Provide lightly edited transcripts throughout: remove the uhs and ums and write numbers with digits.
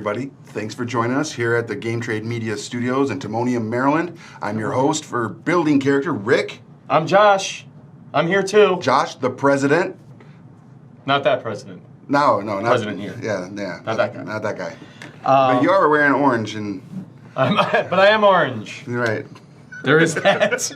everybody. Thanks for joining us here at the Game Trade Media Studios in Timonium, Maryland. I'm your host for Building Character, Rick. I'm Josh. I'm here too. Josh, the president. Not that president. No, not president here. Yeah. Not that guy. Not that guy. But you are wearing orange and... but I am orange. Right. There is that.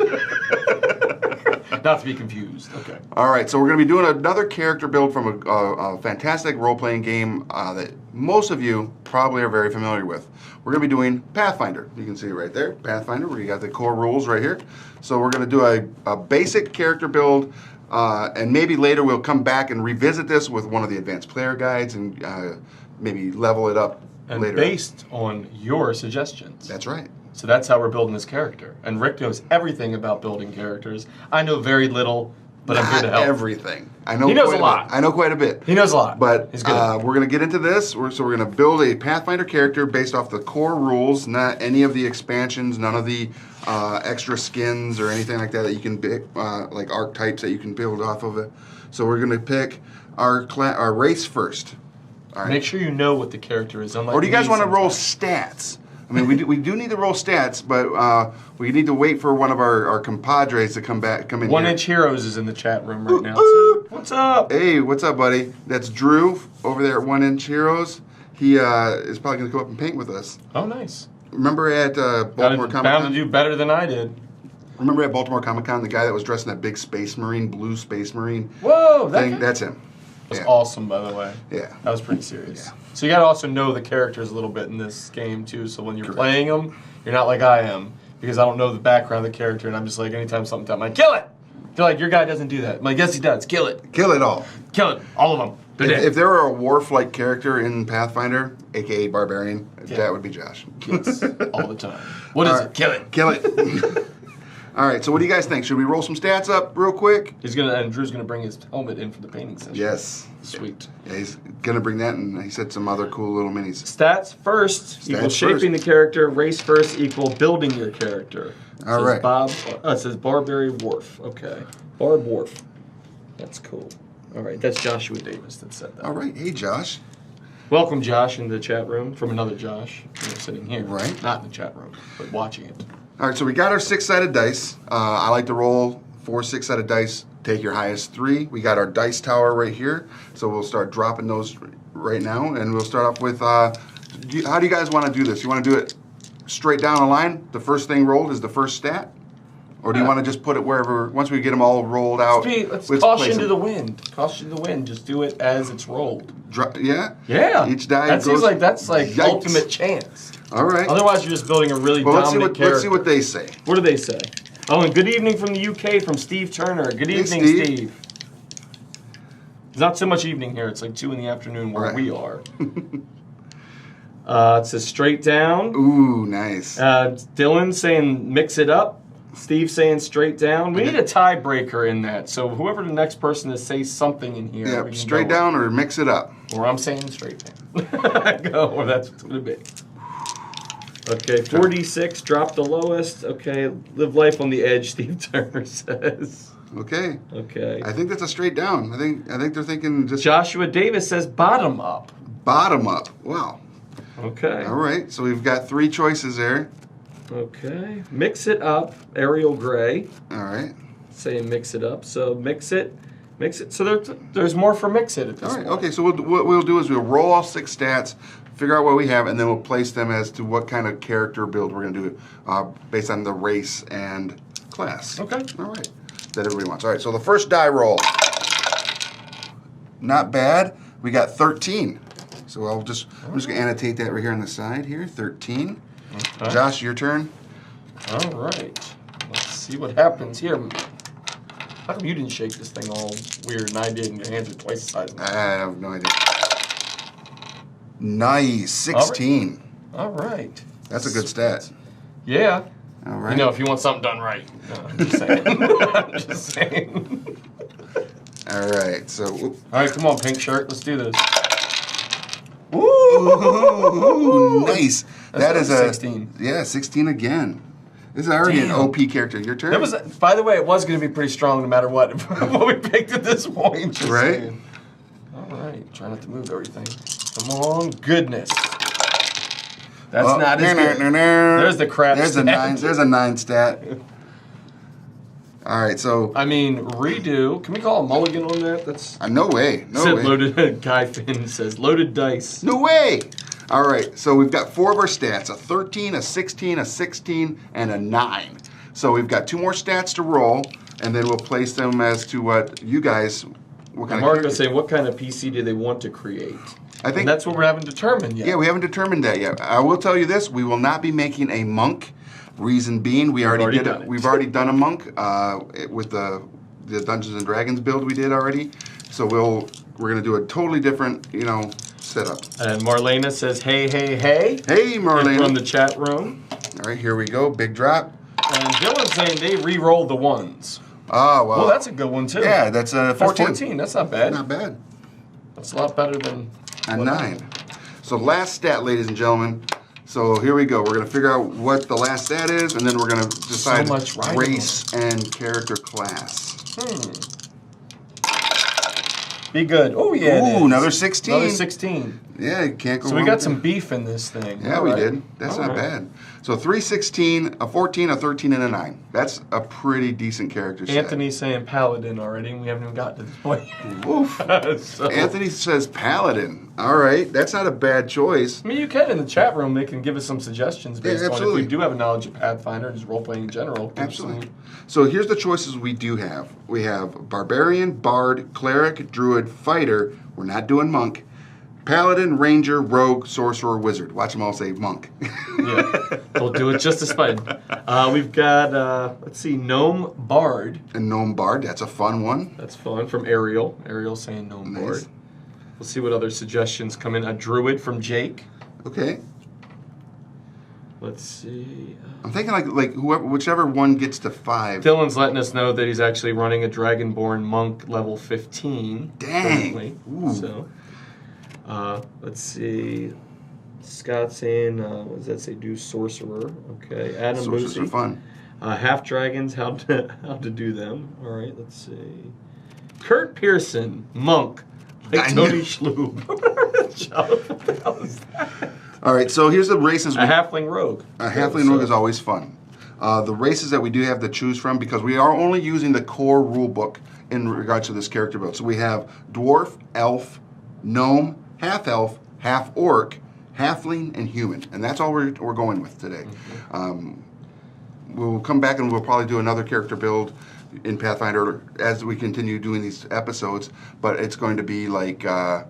Not to be confused. Okay. All right, so we're going to be doing another character build from a fantastic role-playing game that most of you probably are very familiar with. We're going to be doing Pathfinder. You can see it right there, Pathfinder, where you got the core rules right here. So we're going to do a basic character build, and maybe later we'll come back and revisit this with one of the advanced player guides and maybe level it up later. Based on your suggestions. That's right. So that's how we're building this character. And Rick knows everything about building characters. I know very little, but I'm here to help. Everything. I know. He knows a lot. I know quite a bit. He knows a lot. But He's good. we're going to get into this. So we're going to build a Pathfinder character based off the core rules, not any of the expansions, none of the extra skins or anything like that that you can pick, like archetypes that you can build off of it. So we're going to pick our race first. All right. Make sure you know what the character is. Or do you guys want to roll stats? I mean, we do need to roll stats, but we need to wait for one of our compadres to come in. 1 Inch Heroes is in the chat room right now. So what's up? Hey, what's up, buddy? That's Drew over there at 1 Inch Heroes. He is probably going to come up and paint with us. Oh, nice. Remember at Baltimore Comic Con? Bound to do better than I did. Remember at Baltimore Comic Con, the guy that was dressed in that big Space Marine, blue Space Marine Whoa, thing? That's him. That was awesome, by the way. Yeah. That was pretty serious. Yeah. So you got to also know the characters a little bit in this game, too. So when you're playing them, you're not like I am. Because I don't know the background of the character, and I'm just like, anytime something's I'm like, kill it! They're like, your guy doesn't do that. I'm like, yes, he does. Kill it. Kill it all. Kill it. All of them. They're dead. If there were a Wharf-like character in Pathfinder, a.k.a. Barbarian, that would be Josh. Yes, all the time. What is it? Kill it. Kill it. All right, so what do you guys think? Should we roll some stats up real quick? And Drew's gonna bring his helmet in for the painting session. Yes. Sweet. Yeah, he's gonna bring that, and he said some other cool little minis. Stats first equals shaping the character. Race first equal building your character. All right. It says Barbary Wharf. Okay. Barb Wharf. That's cool. All right, that's Joshua Davis that said that. All right, hey Josh. Welcome, Josh, in the chat room from another Josh. Sitting here. Right. Not in the chat room, but watching it. All right, so we got our 6-sided dice. I like to roll 4 6-sided dice. Take your highest 3. We got our dice tower right here, so we'll start dropping those right now, and we'll start off with. How do you guys want to do this? You want to do it straight down the line? The first thing rolled is the first stat, or do you want to just put it wherever? Once we get them all rolled out, let's caution to the wind. Caution to the wind. Just do it as it's rolled. Yeah. Yeah. Each die. That seems like that's like Yikes. Ultimate chance. All right. Otherwise, you're just building a really dominant character. Let's see what they say. What do they say? Oh, and good evening from the UK from Steve Turner. Good evening, Steve. It's not so much evening here. It's like 2 in the afternoon where we are. It says straight down. Ooh, nice. Dylan saying mix it up. Steve saying straight down. We need a tiebreaker in that. So whoever the next person is say something in here. Yeah, straight down or mix it up. Or I'm saying straight down. Go, or that's what's going to be. Okay, 46, drop the lowest. Okay, live life on the edge, Steve Turner says. Okay. Okay. I think that's a straight down. I think they're thinking just... Joshua Davis says bottom up. Bottom up. Wow. Okay. All right, so we've got 3 choices there. Okay. Mix it up, Ariel Gray. All right. Saying mix it up. So mix it. So there's more for mix it at this point. Okay, so what we'll do is we'll roll all 6 stats, figure out what we have, and then we'll place them as to what kind of character build we're going to do based on the race and class. Okay. All right. That everybody wants. All right, so the first die roll. Not bad. We got 13. So I'm just going to annotate that right here on the side here, 13. Okay. Josh, your turn. All right. Let's see what happens here. How come you didn't shake this thing all weird and I did and your hands are twice the size? I have no idea. Nice. 16. All right. That's a good stat. Yeah. All right. You know, if you want something done right. No, I'm just saying. I'm just saying. All right. So. All right, come on, pink shirt. Let's do this. Ooh, nice. That is a 16. Yeah, 16 again. This is already an OP character. Your turn. That was, by the way, it was going to be pretty strong no matter what we picked at this point. Right. Saying. All right. Try not to move everything. Come on, goodness. That's not as good. There's the crap There's stat. There's a 9 stat. All right, so... I mean, redo. Can we call a mulligan on that? That's... no way. No way. Loaded, Guy Finn says, loaded dice. No way. All right, so we've got 4 of our stats, a 13, a 16, a 16, and a 9. So we've got 2 more stats to roll, and then we'll place them as to what you guys... Marco's saying, what kind of PC do they want to create? I think and that's what we haven't determined yet. Yeah, we haven't determined that yet. I will tell you this: we will not be making a monk. Reason being, we've already done a monk with the Dungeons and Dragons build we did already. So we're gonna do a totally different, setup. And Marlena says, hey, hey, hey. Hey, Marlena. From the chat room. All right, here we go. Big drop. And Dylan's saying they re-rolled the ones. Oh, well. Well, that's a good one, too. Yeah, that's 14. That's 14. That's not bad. Not bad. That's a lot better than... A 9. So last stat, ladies and gentlemen. So here we go. We're going to figure out what the last stat is, and then we're going to decide race and character class. Be good. Oh, yeah. Ooh, another 16. Another 16. Yeah, you can't go wrong. So we got some beef in this thing. Yeah, we did. That's not bad. So 3, 16, a 14, a 13, and a 9. That's a pretty decent character set. Anthony's saying Paladin already, and we haven't even got to this point. Oof. Anthony says Paladin. All right, that's not a bad choice. I mean, you can in the chat room. They can give us some suggestions based on if we do have a knowledge of Pathfinder and just role-playing in general. Absolutely. So here's the choices we do have. We have Barbarian, Bard, Cleric, Druid, Fighter. We're not doing Monk. Paladin, Ranger, Rogue, Sorcerer, Wizard. Watch them all say Monk. Yeah, they'll do it just as fine. We've got, let's see, Gnome Bard. And Gnome Bard, that's a fun one. That's fun, from Ariel. Ariel saying Gnome Bard. We'll see what other suggestions come in. A Druid from Jake. Okay. Let's see. I'm thinking like whichever one gets to 5. Dylan's letting us know that he's actually running a Dragonborn Monk level 15. Dang. Ooh. So, let's see. Scott saying, what does that say? Do Sorcerer. Okay. Adam Sorcerers are fun. Half Dragons, how to do them. All right, let's see. Kurt Pearson, Monk. Like Tony Schlub. What the hell is that? All right, so here's the races. A Halfling Rogue. A Halfling Rogue is always fun. The races that we do have to choose from, because we are only using the core rule book in regards to this character build. So we have Dwarf, Elf, Gnome, Half-Elf, Half-Orc, Halfling, and Human. And that's all we're going with today. We'll come back and we'll probably do another character build in Pathfinder as we continue doing these episodes, but it's going to be like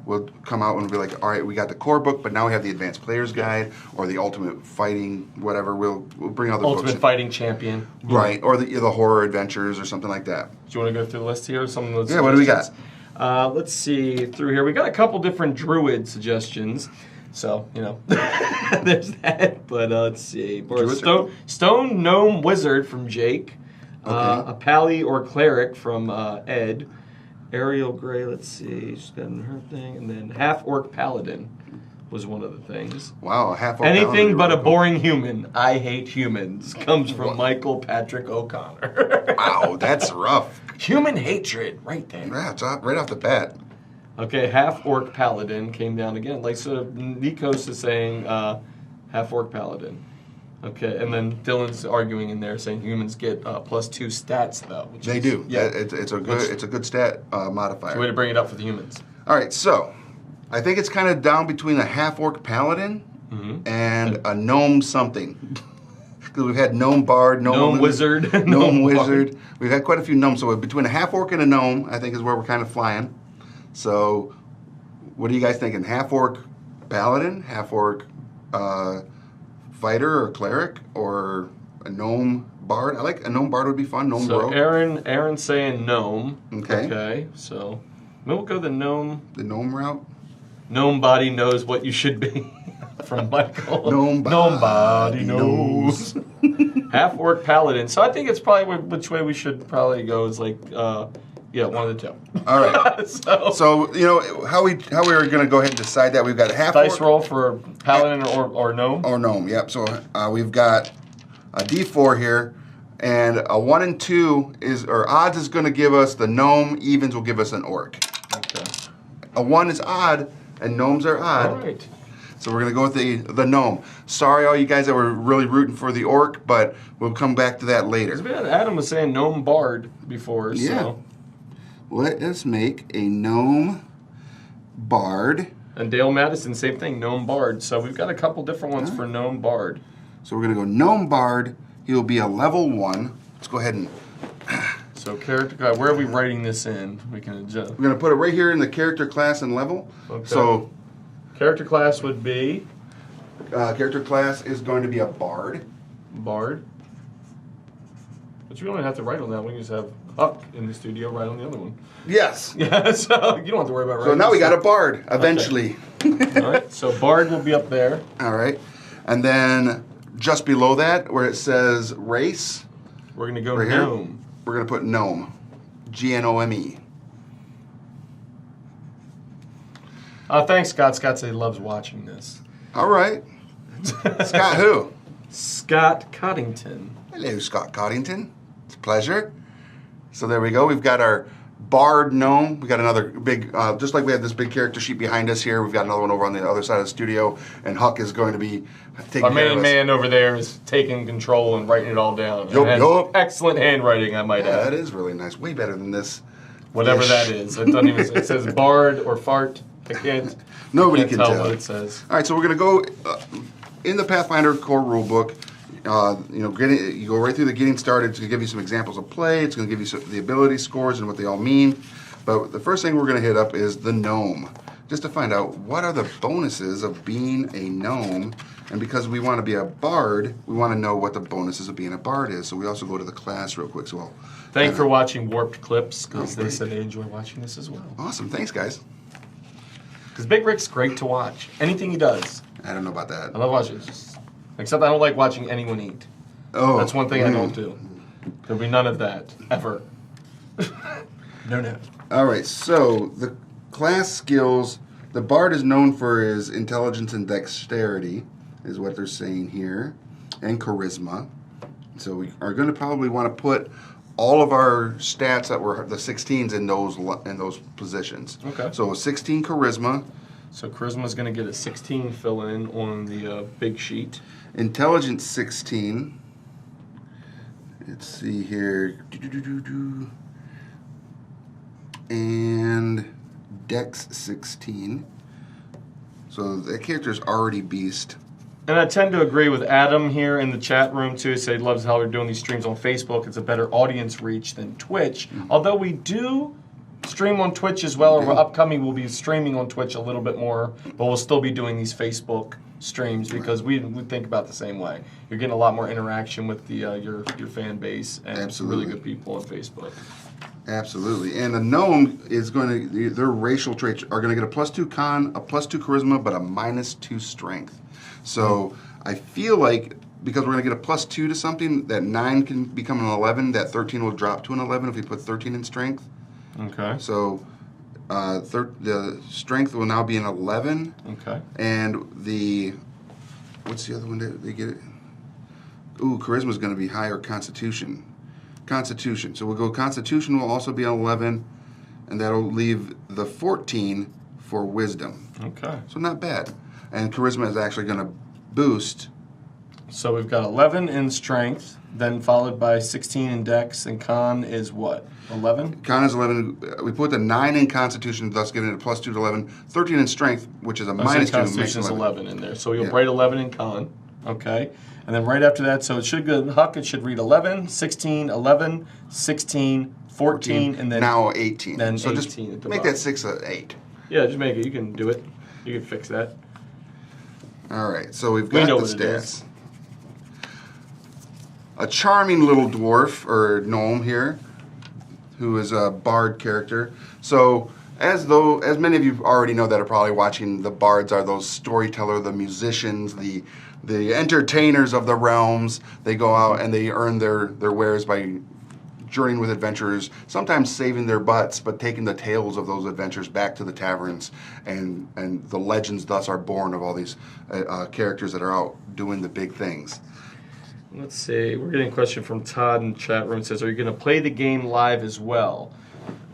we'll come out and be like, all right, we got the core book, but now we have the Advanced Player's Guide or the Ultimate Fighting, whatever. We'll bring other books. Ultimate Fighting Champion, right? Or the Horror Adventures or something like that. Do you want to go through the list here? Yeah. What do we got? Let's see through here. We got a couple different Druid suggestions. So, there's that. But let's see. Stone Gnome Wizard from Jake. Okay. A Pally or Cleric from Ed. Ariel Gray, let's see. She's got her thing. And then Half-Orc Paladin was one of the things. Wow, a Half-Orc Anything but a boring human. I hate humans. Comes from Michael Patrick O'Connor. Wow, that's rough. Human hatred, right there. Yeah, it's right off the bat. Okay, Half-Orc Paladin came down again. Like, so Nikos is saying Half-Orc Paladin. Okay, and then Dylan's arguing in there saying humans get +2 stats though. They do. Yeah, it's a good stat modifier. It's a way to bring it up for the humans. All right, so I think it's kind of down between a Half-Orc Paladin and a Gnome something. Because we've had Gnome Bard, Gnome Wizard, Gnome Wizard. We've had quite a few gnomes. So between a Half-Orc and a Gnome, I think is where we're kind of flying. So what are you guys thinking? Half-Orc Paladin? Half-Orc Fighter or Cleric, or a Gnome Bard? I like a Gnome Bard would be fun. Gnome Rogue. So Aaron's saying Gnome. Okay. Okay. So we'll go the Gnome. The Gnome route. Gnome body knows what you should be. From Michael. Gnome body knows. Half-Orc Paladin. So I think it's probably which way we should probably go is like one of the two. All right. So how we are going to go ahead and decide that. We've got a Half-Orc. Dice roll for Paladin or Gnome. Or Gnome. Yep. So we've got a D4 here, and a 1 and 2 odds is going to give us the Gnome. Evens will give us an Orc. Okay. A 1 is odd, and Gnomes are odd. All right. So we're going to go with the gnome. Sorry, all you guys that were really rooting for the orc, but we'll come back to that later. Adam was saying Gnome Bard before, so. Yeah. Let us make a Gnome Bard. And Dale Madison, same thing, Gnome Bard. So we've got a couple different ones for Gnome Bard. So we're going to go Gnome Bard. He will be a level 1. Let's go ahead and... So character class, where are we writing this in? We can adjust. We're going to put it right here in the character class and level. Okay. So character class would be? Character class is going to be a Bard. Bard. But you don't have to write on that one. You just have Huck in the studio write on the other one. Yes. Yeah, so you don't have to worry about writing. So now we got a Bard, eventually. Okay. All right, so Bard will be up there. All right. And then just below that, where it says race, we're going to go right Gnome. Here, we're going to put Gnome. G-N-O-M-E. Thanks, Scott. Scott said he loves watching this. All right. Scott who? Scott Coddington. Hello, Scott Coddington. It's a pleasure. So there we go. We've got our Bard Gnome. We got another big, just like we had this big character sheet behind us here, we've got another one over on the other side of the studio, and Huck is going to be taking Our care of main us. man over there is taking control and writing it all down. Yup. Excellent handwriting, I might Yeah, add. that is really nice. Way better than this. Whatever Ish. that is. It doesn't even. It says Bard or Fart. I can't. Nobody can't can tell tell what it says. All right, so we're going to go in the Pathfinder core rulebook. You go right through the getting started. It's going to give you some examples of play. It's going to give you the ability scores and what they all mean. But the first thing we're going to hit up is the gnome, just to find out what are the bonuses of being a gnome. And because we want to be a bard, we want to know what the bonuses of being a bard is. So we also go to the class real quick. So Thanks for watching Warped Clips, because they said they enjoy watching this as well. Awesome. Thanks, guys. Because Big Rick's great to watch. Anything he does. I don't know about that. I love watching it. Except I don't like watching anyone eat. Oh, That's one thing I don't do. There'll be none of that, ever. No. All right, so the class skills, the bard is known for his intelligence and dexterity, is what they're saying here, and charisma. So we are going to probably want to put all of our stats that were the 16s in those positions. Okay. So 16 charisma. So Charisma's going to get a 16 fill in on the big sheet. Intelligence 16. Let's see here. And Dex 16. So that character's already beast. And I tend to agree with Adam here in the chat room too. He said he loves how we're doing these streams on Facebook. It's a better audience reach than Twitch. Although we do stream on Twitch as well, or upcoming we'll be streaming on Twitch a little bit more, but we'll still be doing these Facebook streams because we think about the same way. You're getting a lot more interaction with the your fan base and Absolutely. really good people on Facebook. Absolutely. And the gnome is going to, their racial traits are going to get a +2 con, a +2 charisma, but a -2 strength. So I feel like because we're going to get a +2 to something, that 9 can become an 11, that 13 will drop to an 11 if we put 13 in strength. Okay. So the strength will now be an 11. Okay. And the, what's the other one that they get it? Ooh, charisma is going to be higher, constitution. Constitution. So we'll go Constitution will also be an 11, and that'll leave the 14 for Wisdom. Okay. So not bad. And Charisma is actually going to boost. So we've got 11 in Strength, then followed by 16 in Dex, and Con is what? 11? Con is 11. We put the 9 in Constitution, thus giving it a +2 to 11. 13 in Strength, which is a -2. Constitution is 11 in there. So you'll write 11 in Con. Okay. And then right after that, so it should go, Huck, it should read 11, 16, 11, 16, 14, and then now 18. Then so 18 just at the make bottom. that 6 a 8. Yeah, just make it. You can do it. You can fix that. All right, so we've We got know the what it stats. is. A charming little dwarf or gnome here, who is a bard character. So as many of you already know that are probably watching, the bards are those storyteller, the musicians, the entertainers of the realms. They go out and they earn their wares by journeying with adventurers, sometimes saving their butts, but taking the tales of those adventures back to the taverns, and the legends thus are born of all these characters that are out doing the big things. Let's see. We're getting a question from Todd in the chat room. It says, are you going to play the game live as well?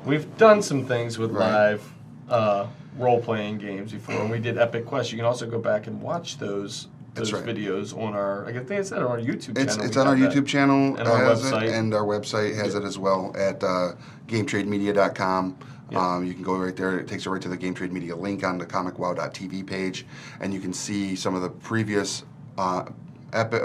We've done some things with Right. live. role-playing games before, and we did Epic Quest. You can also go back and watch those videos on our, I think it's on our YouTube channel. It's on our YouTube channel and our website. And our website has it as well at GameTradeMedia.com. You can go right there. It takes you right to the Game Trade Media link on the ComicWow.tv page, and you can see some of the previous Epic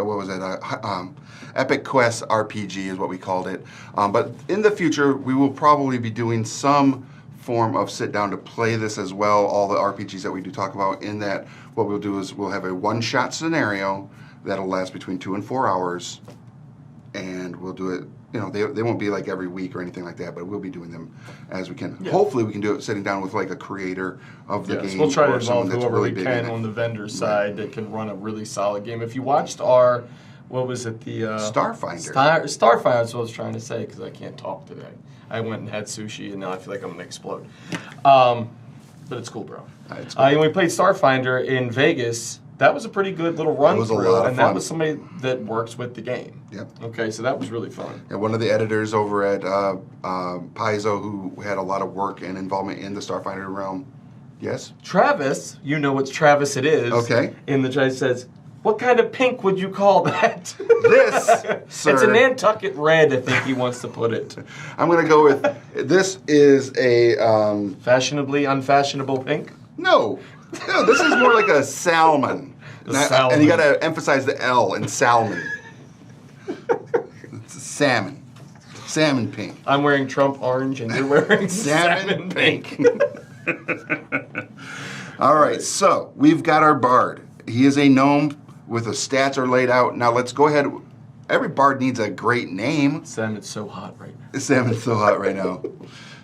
Quest RPG is what we called it. But in the future, we will probably be doing some form of sit down to play this as well. All the RPGs that we do talk about in that, what we'll do is we'll have a one-shot scenario that'll last between 2 and 4 hours, and we'll do it. You know, they won't be like every week or anything like that, but we'll be doing them as we can. Yeah. Hopefully, we can do it sitting down with like a creator of the game. We'll try to involve whoever we can on the vendor side that can run a really solid game. If you watched our, what was it, the Starfinder. Starfinder is what I was trying to say because I can't talk today. I went and had sushi, and now I feel like I'm gonna explode. But it's cool, bro. It's cool. When we played Starfinder in Vegas, that was a pretty good little run through, and that was somebody that works with the game. Yep. Okay, so that was really fun. Yeah, one of the editors over at Paizo who had a lot of work and involvement in the Starfinder realm. Yes? Travis, you know which Travis it is. Okay. In the chat says, what kind of pink would you call that? This, sir. It's a Nantucket red, I think he wants to put it. I'm going to go with, this is a... fashionably unfashionable pink? No, this is more like a salmon. And you got to emphasize the L in salmon. It's salmon. Salmon pink. I'm wearing Trump orange and you're wearing salmon pink. All right, so we've got our bard. He is a gnome with the stats are laid out. Now let's go ahead. Every bard needs a great name. Salmon's so hot right now. Salmon's so hot right now.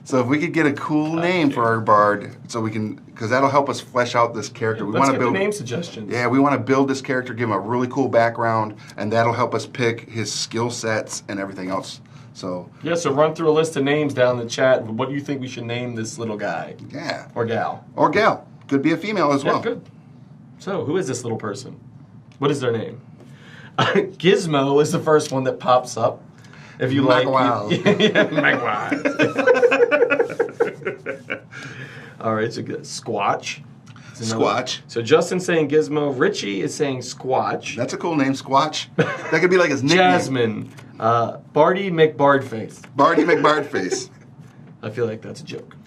So if we could get a cool name for our bard, so we can, because that'll help us flesh out this character. Let's get the name suggestions. Yeah, we want to build this character, give him a really cool background, and that'll help us pick his skill sets and everything else. So yeah, so run through a list of names down in the chat. What do you think we should name this little guy? Yeah. Or gal. Or gal. Could be a female as well. Yeah, good. So who is this little person? What is their name? Gizmo is the first one that pops up. If you like, all right, so good. Squatch. Squatch. So Justin's saying Gizmo. Richie is saying Squatch. That's a cool name, Squatch. That could be like his nickname. Jasmine. Bardy McBardface. Bardy McBardface. I feel like that's a joke.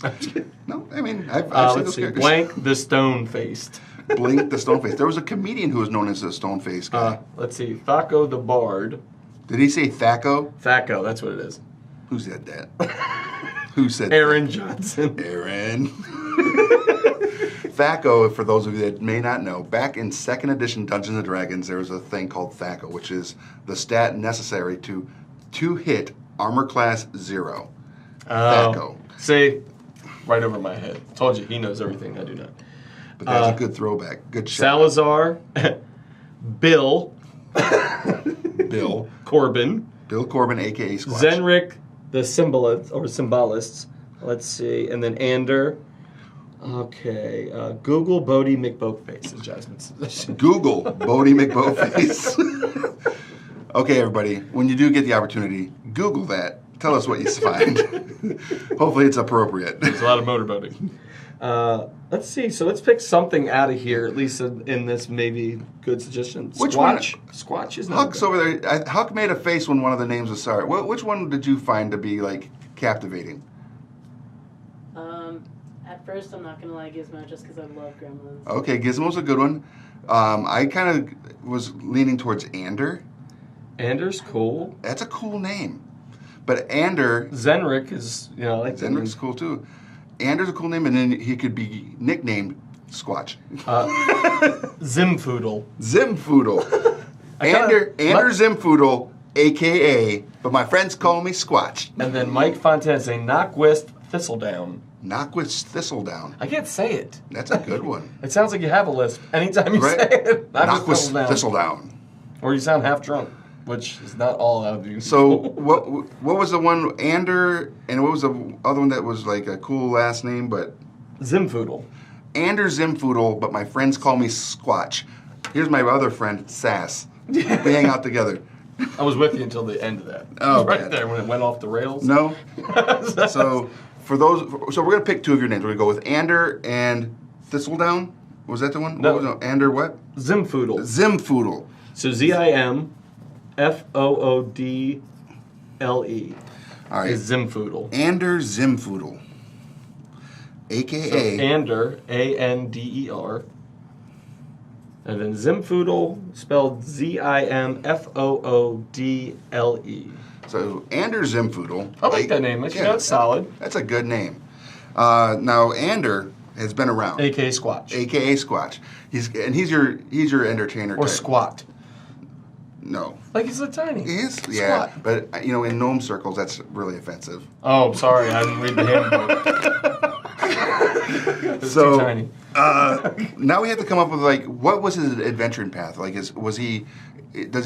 No, I mean, I've seen those characters. Blank the Stone-Faced. Blink the Stone-Faced. There was a comedian who was known as the Stone-Faced guy. Let's see. Thaco the Bard. Did he say Thaco? Thaco, that's what it is. Who said that? Who said Aaron that? Johnson. Aaron. Thaco, for those of you that may not know, back in 2nd edition Dungeons & Dragons, there was a thing called Thaco, which is the stat necessary to hit armor class 0. Thaco. See? Right over my head. Told you, he knows everything I do not. But that's a good throwback. Good shot. Salazar. Bill. Bill. Corbin. Bill Corbin, a.k.a. Squatch. Zenrik, the symbolists. Let's see. And then Ander. Okay. Google Bodie McBoatface is Jasmine's suggestion. Google Bodie McBoatface. Okay, everybody. When you do get the opportunity, Google that. Tell us what you find. Hopefully it's appropriate. There's a lot of motorboating. Let's see. So let's pick something out of here, at least in this maybe good suggestion. Which Squatch. one? Squatch is not Huck's over there. Huck made a face when one of the names was sorry. Which one did you find to be like captivating? At first, I'm not gonna lie, Gizmo, just because I love Gremlins. Okay, Gizmo's a good one. I kind of was leaning towards Ander. Ander's cool. That's a cool name. But Ander... Zenrik is, like Zenrik's cool too. Ander's a cool name, and then he could be nicknamed Squatch. Zimfoodle. Zimfoodle. Ander Zimfoodle, a.k.a., but my friends call me Squatch. And then Mike Fontaine saying Knockwist Thistledown. Knockwist Thistledown. I can't say it. That's a good one. It sounds like you have a lisp anytime you say it. Knockwist Thistledown. Or you sound half drunk, which is not all out of you. So what was the one, Ander, and what was the other one that was like a cool last name, but... Zimfoodle. Ander Zimfoodle, but my friends call me Squatch. Here's my other friend, Sass. We hang out together. I was with you until the end of that. Oh, right there when it went off the rails. No. So so we're gonna pick two of your names. We're gonna go with Ander and Thistledown. Was that the one? No. What was it? Ander what? Zimfoodle. Zimfoodle. So ZimFoodle. All right. Is Zimfoodle. Ander Zimfoodle. AKA. So Ander, Ander. And then Zimfoodle, spelled Zimfoodle. So Ander Zimfoodle. I like that name. You know, it's solid. That's a good name. Now Ander has been around. AKA Squatch. AKA Squatch. He's your entertainer Or type. Squat. No. Like he's a tiny. He is? Squat. Yeah. But in gnome circles that's really offensive. Oh, sorry, I didn't read the handbook. It's too tiny. Now we have to come up with what was his adventuring path? Does he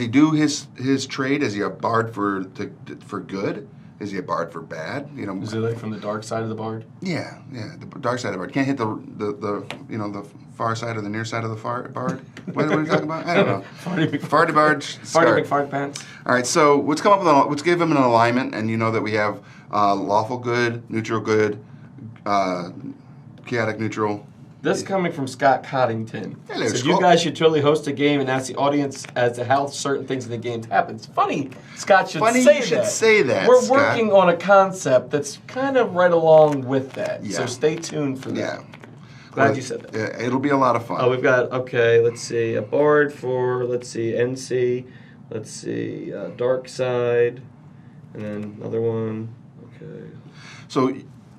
do his trade? Is he a bard for good? Is he a bard for bad? Is he from the dark side of the bard? Yeah, the dark side of the bard. Can't hit the far side or the near side of the bard. What are you talking about? I don't know. Farty bard. Farty McFart pants. All right, so let's come up with let's give him an alignment, and you know that we have lawful good, neutral good, chaotic neutral. This coming from Scott Coddington. Hello, so Scott. you guys should totally host a game and ask the audience as to how certain things in the game happen. It's funny. Scott should Funny say you that. should say that, We're Scott. working on a concept that's kind of right along with that. Yeah. So stay tuned for that. Yeah. Glad you said that. Yeah, it'll be a lot of fun. Oh, we've got, let's see, a bard for, NC, dark side, and then another one, okay. So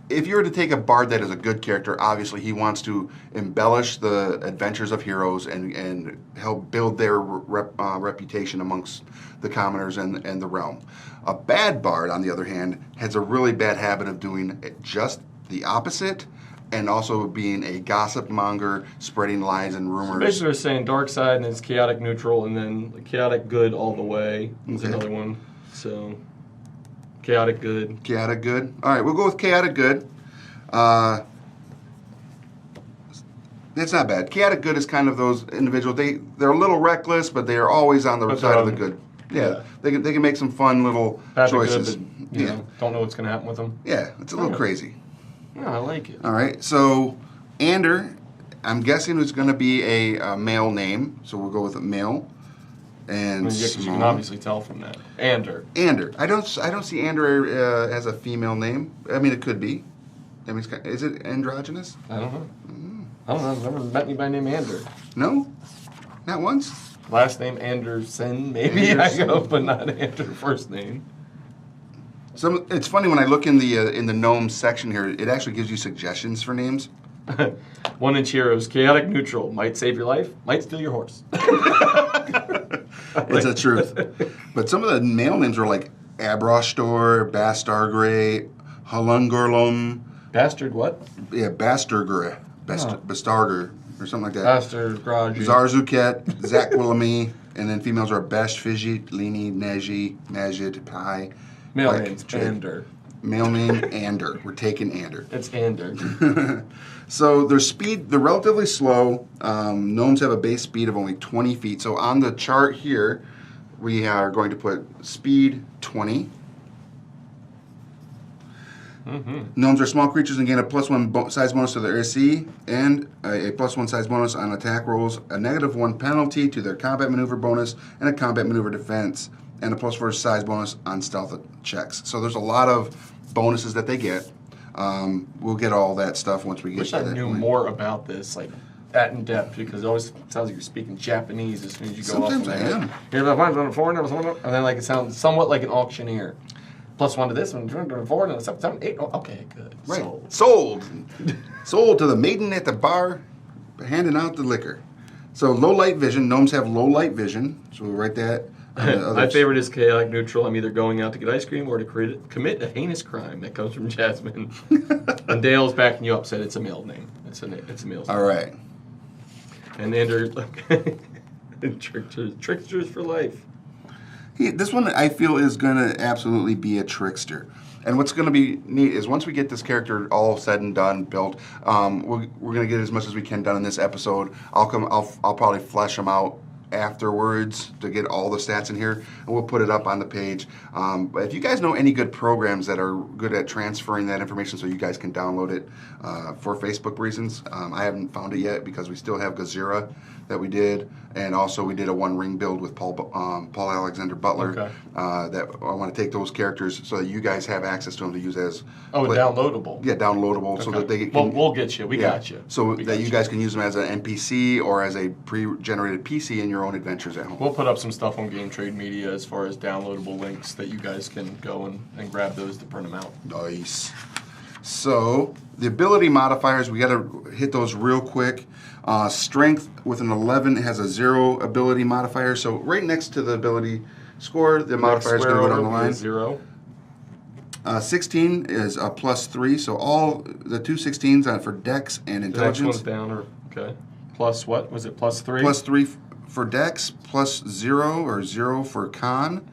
if you were to take a bard that is a good character, obviously he wants to embellish the adventures of heroes and help build their reputation amongst the commoners and the realm. A bad bard, on the other hand, has a really bad habit of doing just the opposite, and also being a gossip monger, spreading lies and rumors. So basically we're saying dark side and it's chaotic neutral, and then chaotic good all the way is another one. So chaotic good. Chaotic good. All right, we'll go with chaotic good. It's not bad. Chaotic good is kind of those individuals. They're a little reckless, but they are always on the side of the good. Yeah, they can make some fun little choices. Good, but, you know, don't know what's going to happen with them. Yeah, it's a little crazy. Yeah, I like it. All right, so Ander, I'm guessing it's going to be a male name, so we'll go with a male. And you can obviously tell from that. Ander. I don't see Ander as a female name. I mean, it could be. I mean, is it androgynous? I don't know. I don't know. I've never met anybody named Ander. No, not once. Last name Anderson, maybe Anderson. I go, but not Ander first name. So it's funny when I look in the gnome section here. It actually gives you suggestions for names. 1 inch heroes, chaotic neutral, might save your life, might steal your horse. It's the truth. But some of the male names are like Abrostor, Bastargray, Halungurlum. Bastard what? Yeah, Bastargray. Bastarger, or something like that. Bastard Garage. Zarzuket, Zakwilami, and then females are Besh, Fidget, Lini, Neji, Majid, Pai. Male name's Ander. Male name, Ander. We're taking Ander. It's Ander. So their speed, they're relatively slow. Gnomes have a base speed of only 20 feet. So on the chart here, we are going to put speed 20. Gnomes are small creatures and gain a +1 size bonus to their AC and a +1 size bonus on attack rolls, a -1 penalty to their combat maneuver bonus, and a combat maneuver defense, and a +4 size bonus on stealth checks. So there's a lot of bonuses that they get. We'll get all that stuff once we get Wish to I that knew point. more about this, like that in depth, because it always sounds like you're speaking Japanese as soon as you go Sometimes off. I am. And then like it sounds somewhat like an auctioneer. +1 to this one, 4, and 7, 8. Oh, okay, good. Right. Sold. Sold to the maiden at the bar, handing out the liquor. So low light vision. Gnomes have low light vision. So we'll write that. My favorite is chaotic neutral. I'm either going out to get ice cream or to commit a heinous crime. That comes from Jasmine. And Dale's backing you up. Said it's a male name. It's a male. All right. And Andrew, tricksters for life. This one I feel is going to absolutely be a trickster. And what's going to be neat is once we get this character all said and done, built, we're going to get as much as we can done in this episode. I'll probably flesh him out afterwards to get all the stats in here, and we'll put it up on the page. But if you guys know any good programs that are good at transferring that information so you guys can download it for Facebook reasons, I haven't found it yet because we still have Gazira that we did, and also we did a One Ring build with Paul Alexander Butler. Okay. That I want to take those characters so that you guys have access to them to use as downloadable. Yeah, downloadable so that they can. Well, we'll get you. We got you. So that you guys can use them as an NPC or as a pre-generated PC in your own adventures at home. We'll put up some stuff on Game Trade Media as far as downloadable links that you guys can go and grab those to print them out. Nice. So the ability modifiers, we got to hit those real quick. Strength with an 11 has a 0 ability modifier. So right next to the ability score, the modifier is going to go down the line. 0. 16 is a +3. So all the two 16s are for Dex and Intelligence. The next one's down, or okay. Plus what? Was it +3? +3 for Dex, +0 or 0 for Con,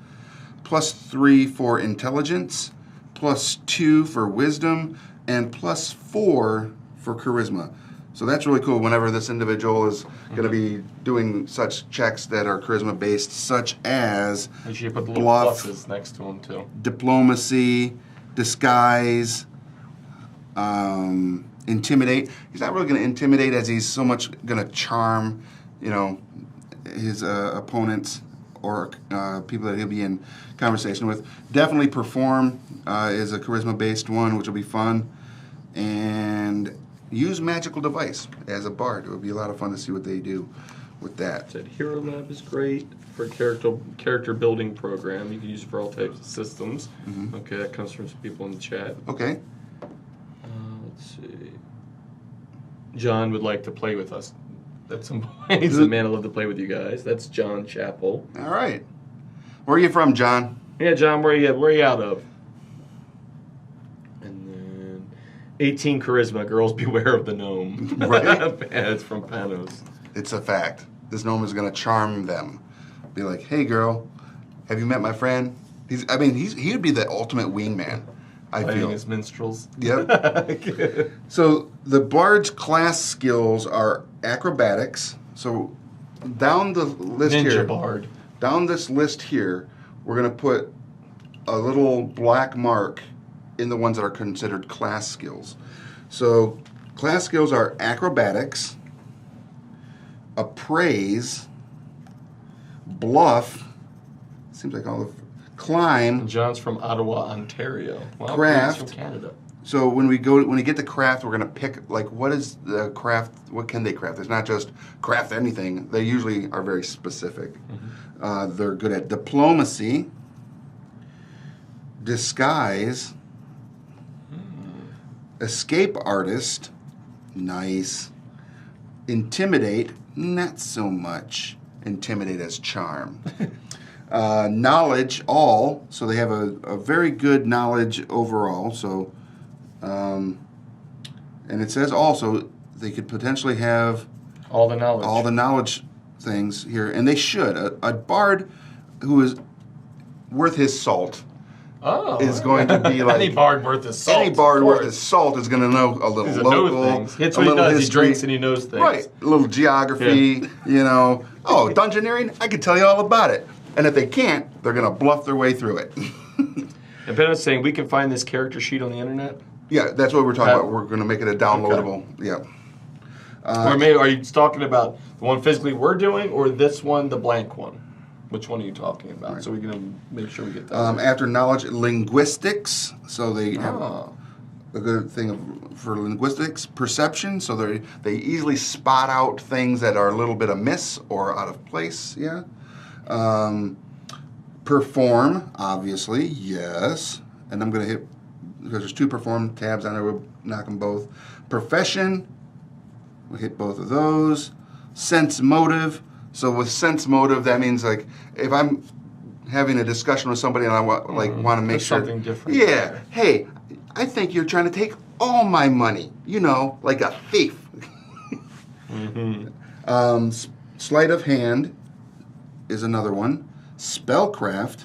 +3 for Intelligence, +2 for Wisdom, and +4 for Charisma. So that's really cool whenever this individual is going to be doing such checks that are charisma based, such as Make sure you put the little bluff, pluses next to them too. diplomacy, disguise, intimidate. He's not really going to intimidate as he's so much going to charm, his opponents or people that he'll be in conversation with. Definitely perform is a charisma based one, which will be fun. And use magical device as a bard. It would be a lot of fun to see what they do with that. Said Hero Lab is great for character building program. You can use it for all types of systems. Mm-hmm. Okay, that comes from some people in the chat. Okay. Let's see. John would like to play with us at some point. He's a man I'd love to play with you guys. That's John Chappell. All right. Where are you from, John? Yeah, John, where are you out of? 18 charisma. Girls beware of the gnome. Right. It's from Panos. It's a fact. This gnome is going to charm them. Be like, hey, girl, have you met my friend? He would be the ultimate wingman, I Playing feel. as minstrels. Yep. So the bard's class skills are acrobatics. So down the list Ninja here. Bard. Down this list here, we're going to put a little black mark in the ones that are considered class skills. So class skills are acrobatics, appraise, bluff, seems like all the climb. John's from Ottawa, Ontario. Well, Craft. He's from Canada. So when we get to craft, we're going to pick what is the craft, what can they craft? It's not just craft anything. They usually are very specific. Mm-hmm. They're good at diplomacy, disguise, escape artist, nice. Intimidate, not so much. Intimidate as charm. Knowledge, all. So they have a very good knowledge overall. So, and it says also they could potentially have all the knowledge things here, and they should. A bard who is worth his salt. Is going to be like any bard worth his salt. Any bard worth his salt is going to know a little local, It's a what he little does. history. He drinks and he knows things. Right, a little geography. Oh, dungeoneering. I can tell you all about it. And if they can't, they're going to bluff their way through it. And Ben's saying we can find this character sheet on the internet. Yeah, that's what we're talking about. We're going to make it a downloadable. Okay. Yeah. Or maybe are you talking about the one physically we're doing, or this one, the blank one? Which one are you talking about? Right. So we're going to make sure we get that. After knowledge, linguistics. So they have a good thing for linguistics. Perception. So they easily spot out things that are a little bit amiss or out of place. Yeah. Perform, obviously, yes. And I'm going to hit, because there's 2 perform tabs on there, we'll knock them both. Profession, we'll hit both of those. Sense motive. So with sense motive, that means like if I'm having a discussion with somebody and I want to make sure something different. Yeah. There. Hey, I think you're trying to take all my money. Like a thief. Mm-hmm. Sleight of hand is another one. Spellcraft,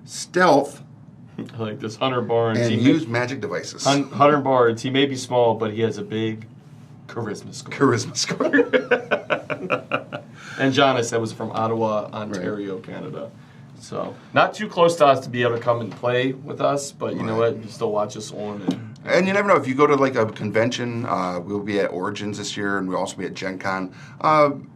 stealth. I like this. Hunter Barnes. And use magic devices. Hunter Barnes. He may be small, but he has a big charisma score. And John, I said, was from Ottawa, Ontario, Canada. So not too close to us to be able to come and play with us, but you know what? You still watch us on. And you never know, if you go to like a convention, we'll be at Origins this year, and we'll also be at Gen Con.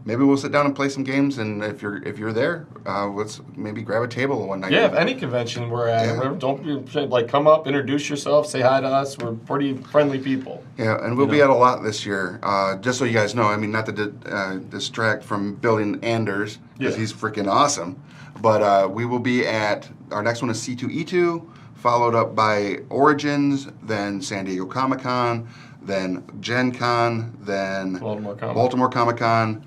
Maybe we'll sit down and play some games, and if you're there, let's maybe grab a table one night. Yeah, if any convention we're at, don't be, like, come up, introduce yourself, say hi to us. We're pretty friendly people. Yeah, and we'll be at a lot this year. Just so you guys know, I mean, not to distract from building Anders, because he's freaking awesome, but we will be at, our next one is C2E2, followed up by Origins, then San Diego Comic-Con, then Gen Con, then Baltimore Comic-Con,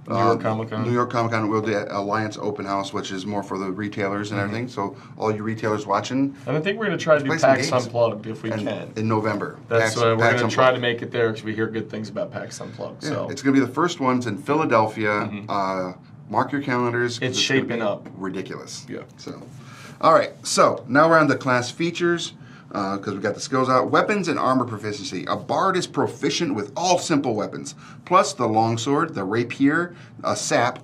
New York Comic-Con. New York Comic-Con. We'll do Alliance Open House, which is more for the retailers and everything. So all you retailers watching. And I think we're going to try to do PAX Unplugged if we can. In November. That's we're going to try to make it there because we hear good things about PAX Unplugged. Yeah, so it's going to be the first ones in Philadelphia. Mark your calendars. It's shaping up. Ridiculous. Yeah. So, all right. So now we're on the class features. Because we got the skills out. Weapons and armor proficiency. A bard is proficient with all simple weapons, plus the longsword, the rapier, a sap.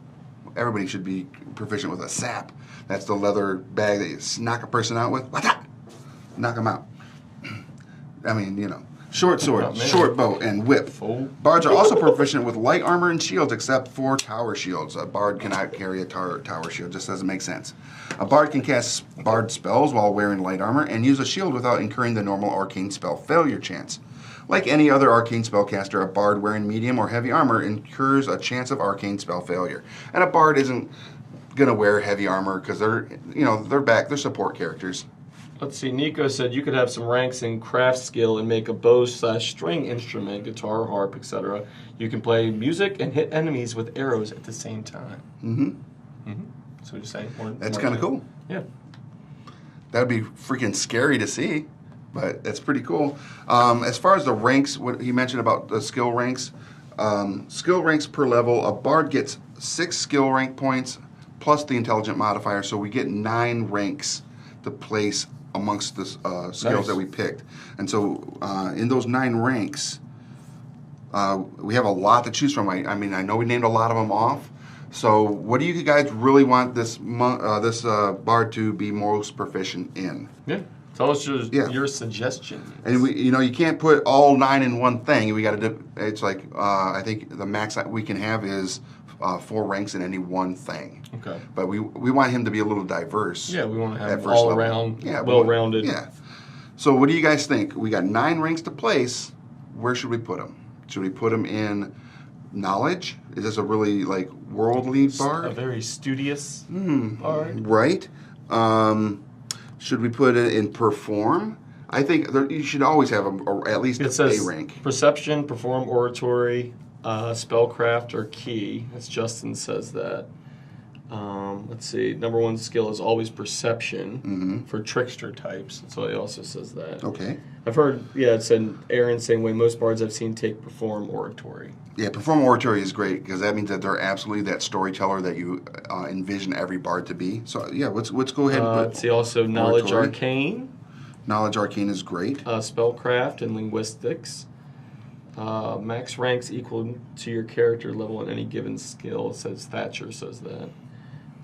Everybody should be proficient with a sap. That's the leather bag that you knock a person out with. What's that? Knock them out. I mean, you know. Short sword, short bow, and whip. Bards are also proficient with light armor and shields, except for tower shields. A bard cannot carry a tower shield. Just doesn't make sense. A bard can cast bard spells while wearing light armor and use a shield without incurring the normal arcane spell failure chance. Like any other arcane spellcaster, a bard wearing medium or heavy armor incurs a chance of arcane spell failure. And a bard isn't gonna wear heavy armor because they're support characters. Let's see, Nico said you could have some ranks in craft skill and make a bow/string instrument, guitar, harp, etc. You can play music and hit enemies with arrows at the same time. So what you're saying? That's kind of cool. Yeah. That'd be freaking scary to see, but that's pretty cool. As far as the ranks, what he mentioned about the skill ranks per level, a bard gets 6 skill rank points plus the intelligent modifier, so we get 9 ranks to place amongst the skills that we picked. And so in those 9 ranks, we have a lot to choose from. I mean, I know we named a lot of them off. So what do you guys really want this bard to be most proficient in? Yeah. Tell us your suggestions. And you can't put all 9 in one thing. We got to. It's like I think the max that we can have is 4 ranks in any one thing. Okay. But we want him to be a little diverse. Yeah, we want to have all around, well-rounded. Yeah. So what do you guys think? We got 9 ranks to place. Where should we put them? Should we put them in knowledge? Is this a really worldly bard? A very studious bard. Right. Should we put it in perform? I think you should always have at least a rank. Perception, perform, oratory, spellcraft, or key. As Justin says that. Let's see. Number 1 skill is always perception for trickster types. So he also says that. Okay. I've heard, it said Aaron same way. Most bards I've seen take perform oratory. Yeah, perform oratory is great because that means that they're absolutely that storyteller that you envision every bard to be. So yeah, let's go ahead and put let's see. Also, knowledge arcane. Knowledge arcane is great. Spellcraft and linguistics. Max ranks equal to your character level in any given skill. It says Thatcher says that.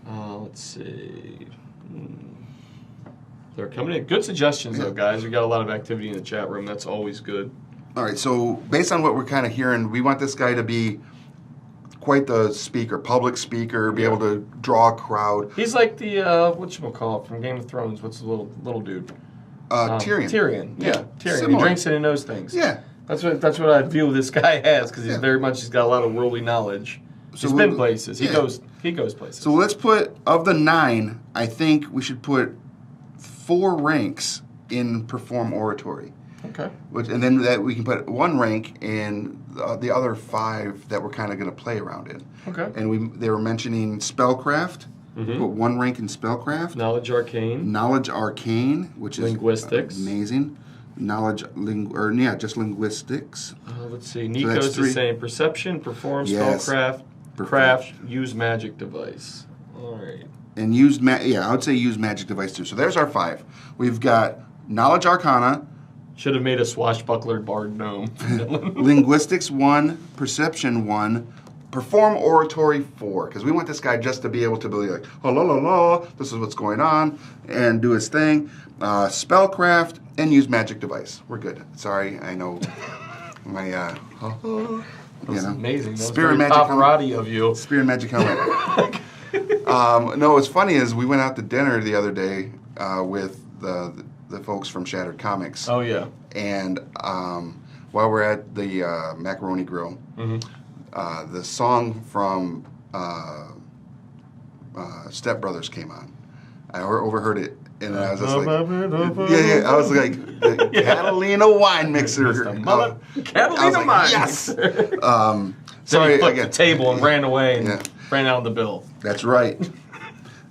Let's see. They're coming in. Good suggestions, though, guys. We got a lot of activity in the chat room. That's always good. All right. So based on what we're kind of hearing, we want this guy to be quite the speaker, public speaker, be able to draw a crowd. He's like the whatchamacallit from Game of Thrones. What's the little dude? Tyrion. Tyrion. Yeah, Tyrion. Similar. He drinks and he knows things. Yeah. That's what I feel this guy has because he's he's got a lot of worldly knowledge. So he's been places. He goes places. So let's put, of the 9, I think we should put 4 ranks in perform oratory. Okay. And then that we can put 1 rank in the other 5 that we're kind of going to play around in. Okay. And they were mentioning spellcraft. Put 1 rank in spellcraft. Knowledge arcane. Knowledge arcane, which is linguistics. Amazing. Knowledge, just linguistics. Let's see. Nico's the same. Perception, perform, spellcraft, craft, use magic device. All right. And I would say use magic device too. So there's our 5. We've got knowledge arcana. Should have made a swashbuckler bard gnome. Linguistics 1, perception 1, Perform Oratory 4, because we want this guy just to be able to be like, oh, la la la, this is what's going on, and do his thing. Spellcraft, and use Magic Device. We're good. Sorry, I know my, That's amazing. That's Spirit very Magic Pavarotti of you. Spirit Magic Helmet. No, what's funny is we went out to dinner the other day with the folks from Shattered Comics. Oh, yeah. And while we're at the Macaroni Grill, the song from Step Brothers came on. I overheard it, and I was just like, yeah, I was like, the Catalina wine mixer. Catalina wine yes. Then Sorry, he flipped again. the table and ran away and ran out of the bill. That's right.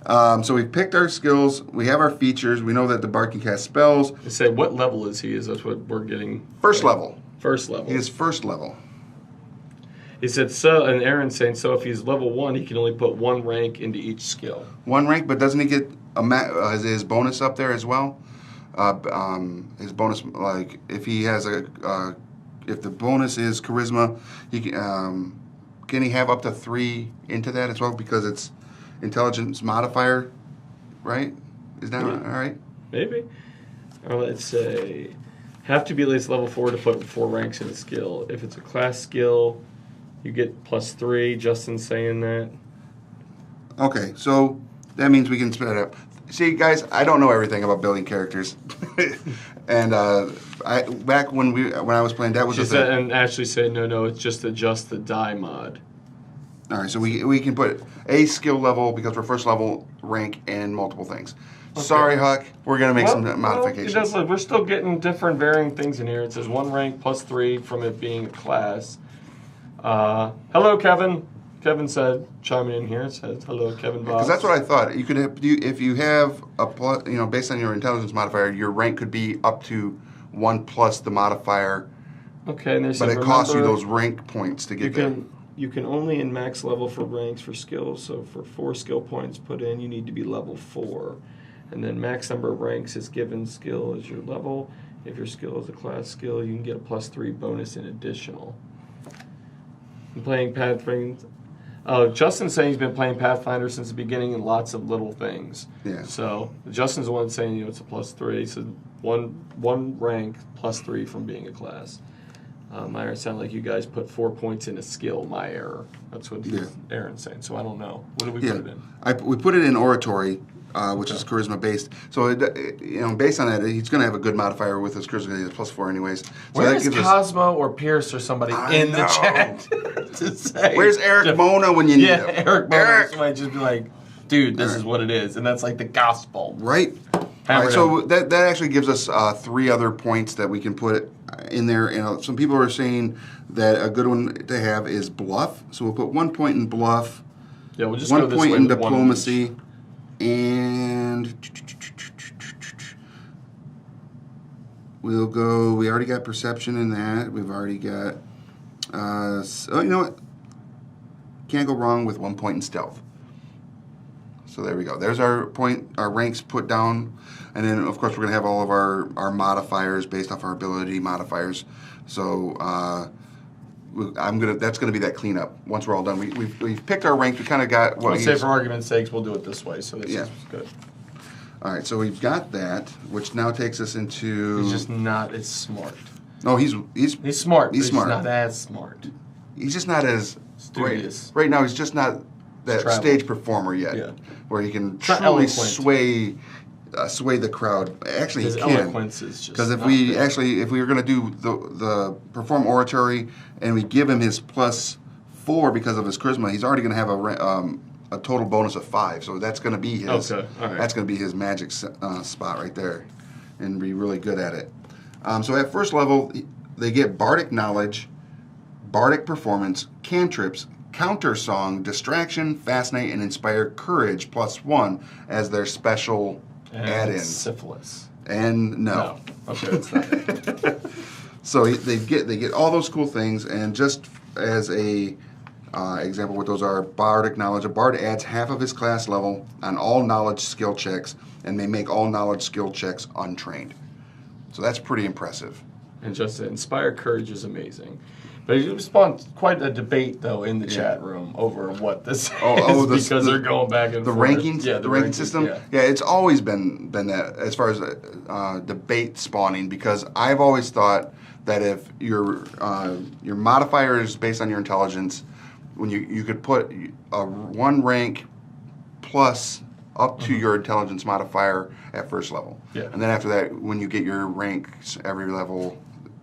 So we've picked our skills. We have our features. We know that the Bard can cast spells. They say, what level is he? Is that's what we're getting? First level. First level. He is first level. He said, so, and Aaron's saying, so if he's level 1, he can only put 1 rank into each skill. 1 rank, but doesn't he get his bonus up there as well? His bonus, like, if he has if the bonus is charisma, he can he have up to 3 into that as well? Because it's intelligence modifier, right? Is that all right? Maybe. Or let's say, have to be at least level 4 to put 4 ranks in a skill. If it's a class skill, you get +3. Justin's saying that. Okay, so that means we can split it up. See, guys, I don't know everything about building characters, and back when I was playing, that was just and Ashley said, no, it's just adjust the die mod. All right, so we can put a skill level because we're first level rank and multiple things. Okay. Sorry, Huck, we're gonna make some modifications. We're still getting different varying things in here. It says 1 rank +3 from it being a class. Hello, Kevin. Kevin said, chiming in here, it says, hello, Kevin Boss. Because that's what I thought. You could have, if you have a plus, based on your intelligence modifier, your rank could be up to 1 plus the modifier. Okay, and but it costs you those rank points to get there. You can only in max level for ranks for skills. So for 4 skill points put in, you need to be level 4. And then max number of ranks is given skill as your level. If your skill is a class skill, you can get a +3 bonus in additional. I'm playing Pathfinder. Justin's saying he's been playing Pathfinder since the beginning and lots of little things. Yeah. So Justin's the one saying it's a +3. He said one rank +3 from being a class. My error sounded like you guys put 4 points in a skill. My error. That's what Aaron's saying. So I don't know. What did we put it in? We put it in Oratory, which is charisma based. So based on that, he's going to have a good modifier with his charisma. He's +4 anyways. So where's Cosmo or Pierce or somebody in the chat to say? Where's Eric Mona when you need him? Eric Mona might just be like, dude, this is what it is, and that's like the gospel, right? All right, so that actually gives us 3 other points that we can put in there. Some people are saying that a good one to have is bluff. So we'll put 1 point in bluff. Yeah, we'll just 1 go this point way in with diplomacy, and we'll go. We already got perception in that. We've already got. You know what? Can't go wrong with 1 point in stealth. So there we go. There's our ranks put down. And then, of course, we're going to have all of our modifiers based off our ability modifiers. So that's going to be that cleanup. Once we're all done, we've picked our ranks. We kind of got what. Let's say for argument's sakes, we'll do it this way. So this is good. All right, so we've got that, which now takes us into. He's just not as smart. No, he's smart. He's smart. He's not as smart. He's just not as studious. Right now, he's just not that stage performer yet, where he can truly sway the crowd. Actually, his he can. Eloquence is just because if we were going to do the perform oratory and we give him his +4 because of his charisma, he's already going to have a total bonus of 5. So that's going to be his. That's going to be his magic spot right there, and be really good at it. So at first level, they get bardic knowledge, bardic performance, cantrips, counter song, distraction, fascinate, and inspire courage +1 as their special add-in. Syphilis. And no. Okay, it's not. So they get all those cool things, and just as a example, what those are: bardic knowledge. A bard adds half of his class level on all knowledge skill checks, and they make all knowledge skill checks untrained. So that's pretty impressive. And just inspire courage is amazing. But it spawned quite a debate, though, in the chat room over what this is because they're going back and the forth. rankings, Yeah, the ranking system. Yeah, it's always been that as far as debate spawning, because I've always thought that if your modifier is based on your intelligence, when you could put one rank plus up to your intelligence modifier at first level. Yeah. And then after that, when you get your ranks every level.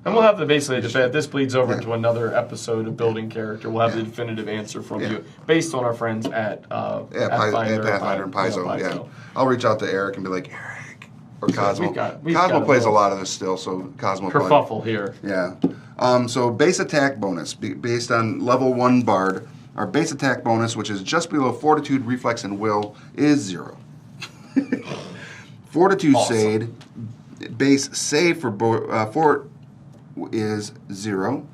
And we'll have basically debate. This bleeds over into another episode of building character. We'll have the definitive answer from you based on our friends at Pathfinder and Paizo. Yeah. I'll reach out to Eric and be like, Eric. Or Cosmo. Cosmo plays a lot of this still, so Cosmo. Kerfuffle here. Yeah. So base attack bonus based on level 1 Bard. Our base attack bonus, which is just below Fortitude, Reflex, and Will, is 0. Fortitude save, base save for Fort is 0.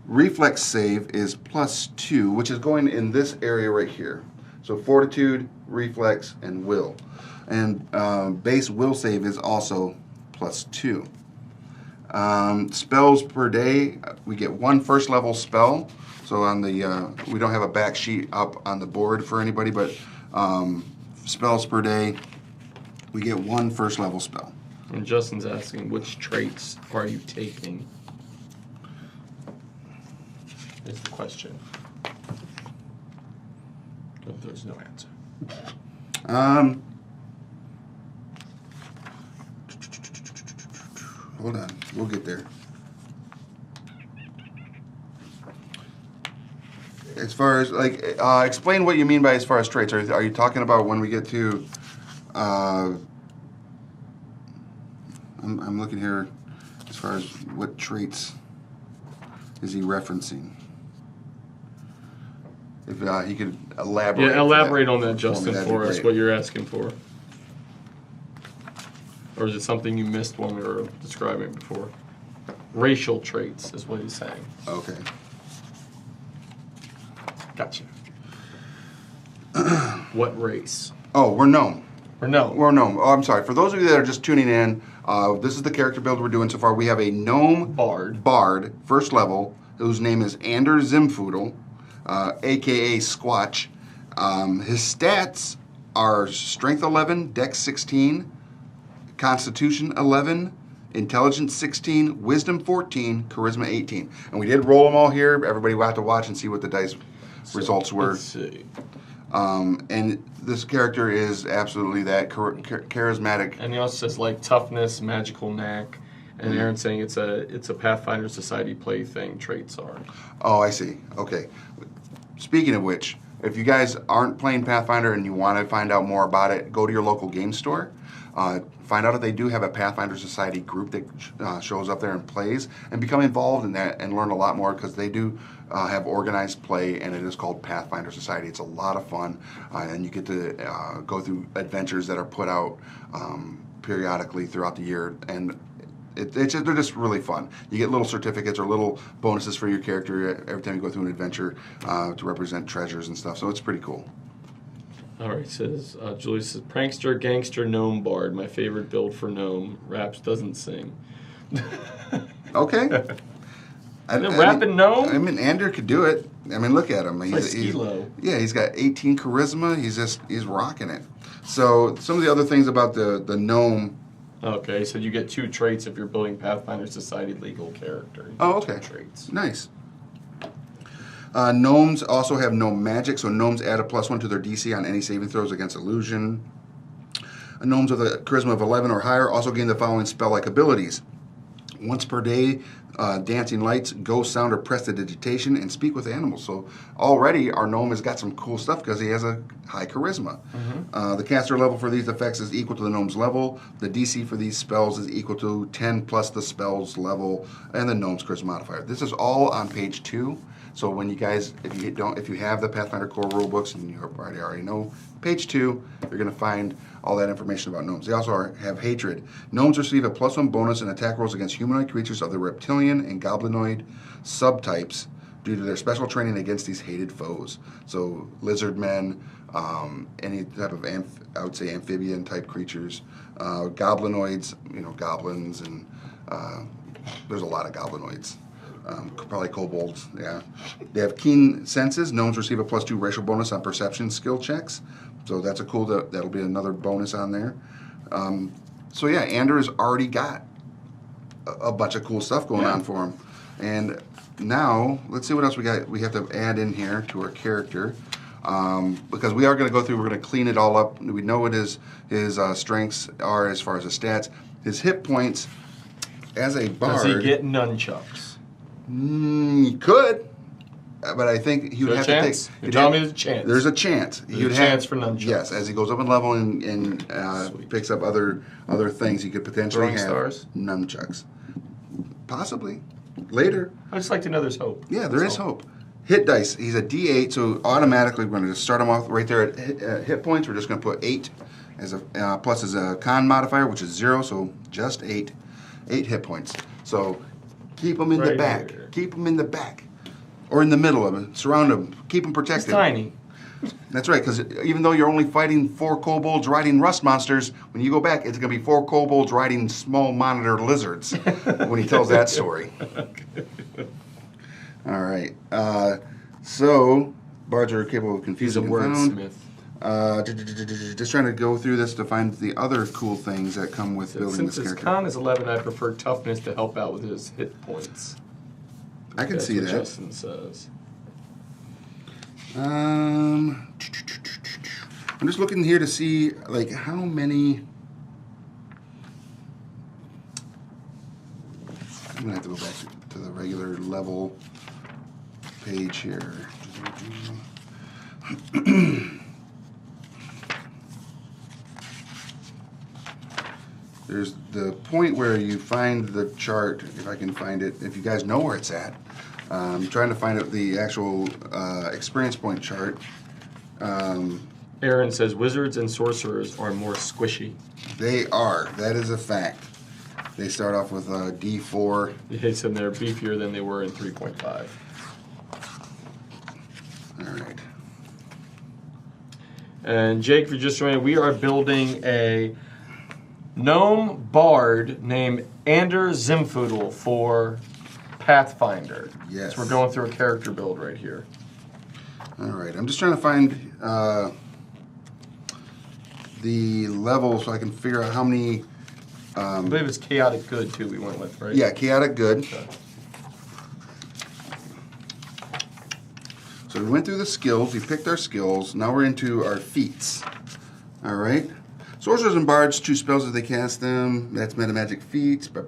Reflex save is +2, which is going in this area right here. So Fortitude, Reflex, and Will. And base Will save is also +2. Spells per day, we get 1 first level spell. So on the, we don't have a back sheet up on the board for anybody, but spells per day, we get 1 first level spell. And Justin's asking, which traits are you taking? Is the question. But there's no answer. Hold on, we'll get there. As far as explain what you mean by as far as traits. Are you talking about when we get to? I'm looking here as far as what traits is he referencing. If he could elaborate. Yeah, elaborate on that, Justin, for us. What you're asking for, or is it something you missed when we were describing before? Racial traits is what he's saying. Okay. Gotcha. What race? Oh, we're gnome. We're gnome. We're gnome. Oh, I'm sorry. For those of you that are just tuning in, this is the character build we're doing so far. We have a gnome bard, first level, whose name is Ander Zimfoodle, a.k.a. Squatch. His stats are Strength 11, Dex 16, Constitution 11, Intelligence 16, Wisdom 14, Charisma 18. And we did roll them all here. Everybody will have to watch and see what the dice results were. Let's see. And this character is absolutely that charismatic. And he also says like toughness, magical knack, and Aaron's saying it's a Pathfinder Society plaything. Traits are. Oh, I see. Okay. Speaking of which, if you guys aren't playing Pathfinder and you want to find out more about it, go to your local game store. Find out if they do have a Pathfinder Society group that shows up there and plays, and become involved in that and learn a lot more, because they do have organized play, and it is called Pathfinder Society. It's a lot of fun, and you get to go through adventures that are put out periodically throughout the year, and they're just really fun. You get little certificates or little bonuses for your character every time you go through an adventure to represent treasures and stuff, so it's pretty cool. All right, says Julie says prankster, gangster, gnome bard. My favorite build for gnome. Raps doesn't sing. Okay. Rapping gnome. I mean, Ander could do it. I mean, look at him. He's got 18 charisma. He's rocking it. So some of the other things about the gnome. Okay, so you get 2 traits if you're building Pathfinder Society legal character. Oh, okay. 2 traits. Nice. Gnomes also have gnome magic, so gnomes add a +1 to their DC on any saving throws against illusion. Gnomes with a charisma of 11 or higher also gain the following spell-like abilities. Once per day, dancing lights, ghost sound, or prestidigitation, and speak with animals. So already our gnome has got some cool stuff because he has a high charisma. Mm-hmm. The caster level for these effects is equal to the gnome's level. The DC for these spells is equal to 10 plus the spell's level and the gnome's charisma modifier. This is all on page 2. So when you guys, if you have the Pathfinder core rulebooks and you already know page 2, you're going to find all that information about gnomes. They also have hatred. Gnomes receive a +1 bonus in attack rolls against humanoid creatures of the reptilian and goblinoid subtypes due to their special training against these hated foes. So lizard men, any type of I would say amphibian type creatures, goblinoids, goblins, and there's a lot of goblinoids. Probably kobolds, yeah. They have keen senses. Gnomes receive a +2 racial bonus on perception skill checks. So that's a cool, that'll be another bonus on there. So yeah, Ander has already got a bunch of cool stuff going on for him. And now, let's see what else we got. We have to add in here to our character. Because we are going to go through, we're going to clean it all up. We know what his strengths are as far as his stats. His hit points, as a bard. Does he get nunchucks? He could, but I think he would have to take. You're telling me there's a chance. There's a chance. There's a chance for nunchucks. Yes, as he goes up in level and picks up other things, he could potentially Throwing have stars? nunchucks. Possibly later. I just like to know there's hope. Yeah, there is hope. Hit dice. He's a D8, so automatically we're going to start him off right there at hit points. We're just going to put 8 as a plus as a con modifier, which is 0, so just 8 hit points. So keep him in the back. Here. Keep him in the back, or in the middle of him. Surround him. Keep him protected. He's tiny. That's right, because even though you're only fighting 4 kobolds riding rust monsters, when you go back, it's going to be 4 kobolds riding small monitor lizards when he tells that story. All right. So, bards are capable of confusing He's a wordsmith. Just trying to go through this to find the other cool things that come with building Since this his character. con is 11, I prefer toughness to help out with his hit points. I can That's see what that. Justin says. I'm just looking here to see like how many. I'm gonna have to go back to the regular level page here. There's the point where you find the chart, if I can find it, if you guys know where it's at. I'm trying to find the actual experience point chart. Aaron says wizards and sorcerers are more squishy. They are. That is a fact. They start off with a D4. He said they're beefier than they were in 3.5. All right. And Jake, if you're just joining, we are building a Gnome Bard named Ander Zimfoodle for Pathfinder. Yes. So we're going through a character build right here. All right. I'm just trying to find the level so I can figure out how many. I believe it's chaotic good too. We went with, right? Yeah, chaotic good. Okay. So we went through the skills. We picked our skills. Now we're into our feats. All right. Sorcerers and bards choose spells as they cast them. That's metamagic feats. I'm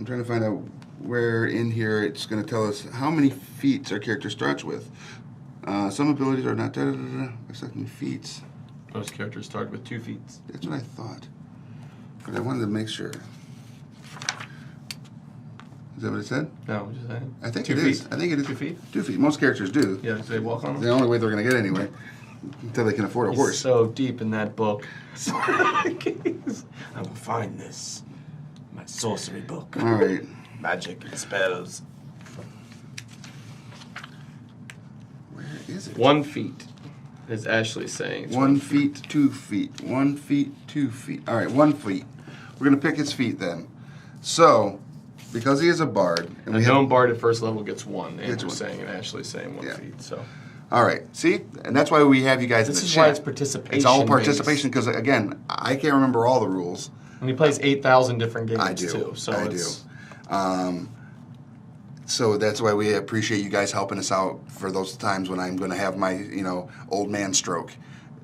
trying to find out where in here it's going to tell us how many feats our character starts with. Some abilities are not accepting feats. Most characters start with 2 feats. That's what I thought, but I wanted to make sure. Is that what it said? No, I'm just saying. I think 2 it feet. is. I think it is 2 feet. 2 feet. Most characters do. Yeah, do they walk on It's them? the only way they're going to get anyway, until they can afford a He's horse. so deep in that book. I will find this. My sorcery book. All right. Magic and spells. Where is it? 1 feet, as Ashley's saying. It's 1 feet, 2 feet. 1 feet, 2 feet. All right, 1 feet. We're going to pick his feet then. So, because he is a bard. And A we gnome bard at first level gets 1. Gets Andrew's 1. saying and Ashley's saying 1 Yeah. feet. So All right, see? And that's why we have you guys in this the is chat. why it's participation. It's all based. participation because, again, I can't remember all the rules. And he plays 8,000 different games I do. too. So I it's, do. So that's why we appreciate you guys helping us out for those times when I'm going to have my, old man stroke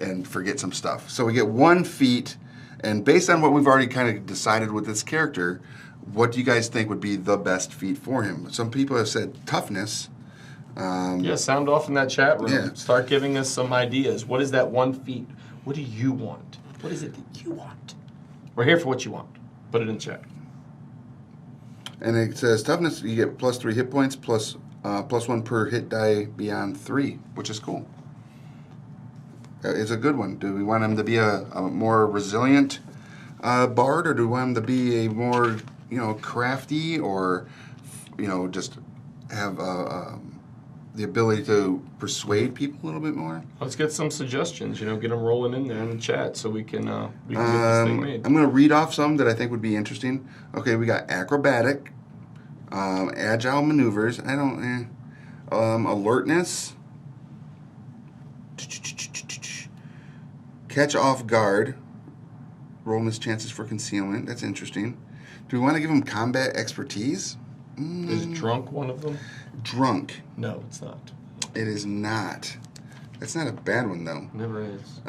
and forget some stuff. So we get 1 feat, and based on what we've already kind of decided with this character, what do you guys think would be the best feat for him? Some people have said toughness. Yeah, sound off in that chat room. Yeah. Start giving us some ideas. What is that 1 feat? What do you want? What is it that you want? We're here for what you want. Put it in chat. And it says toughness, you get +3 hit points, plus 1 per hit die beyond 3, which is cool. It's a good one. Do we want him to be a more resilient bard, or do we want him to be a more, crafty, or, just have the ability to persuade people a little bit more? Let's get some suggestions. Get them rolling in there in the chat so we can get this thing made. I'm going to read off some that I think would be interesting. Okay, we got acrobatic, Agile maneuvers. I don't. Alertness. Catch off guard. Roll miss chances for concealment. That's interesting. Do we want to give him combat expertise? Is drunk one of them? Drunk. No, it's not. It is not. That's not a bad one though. Never is.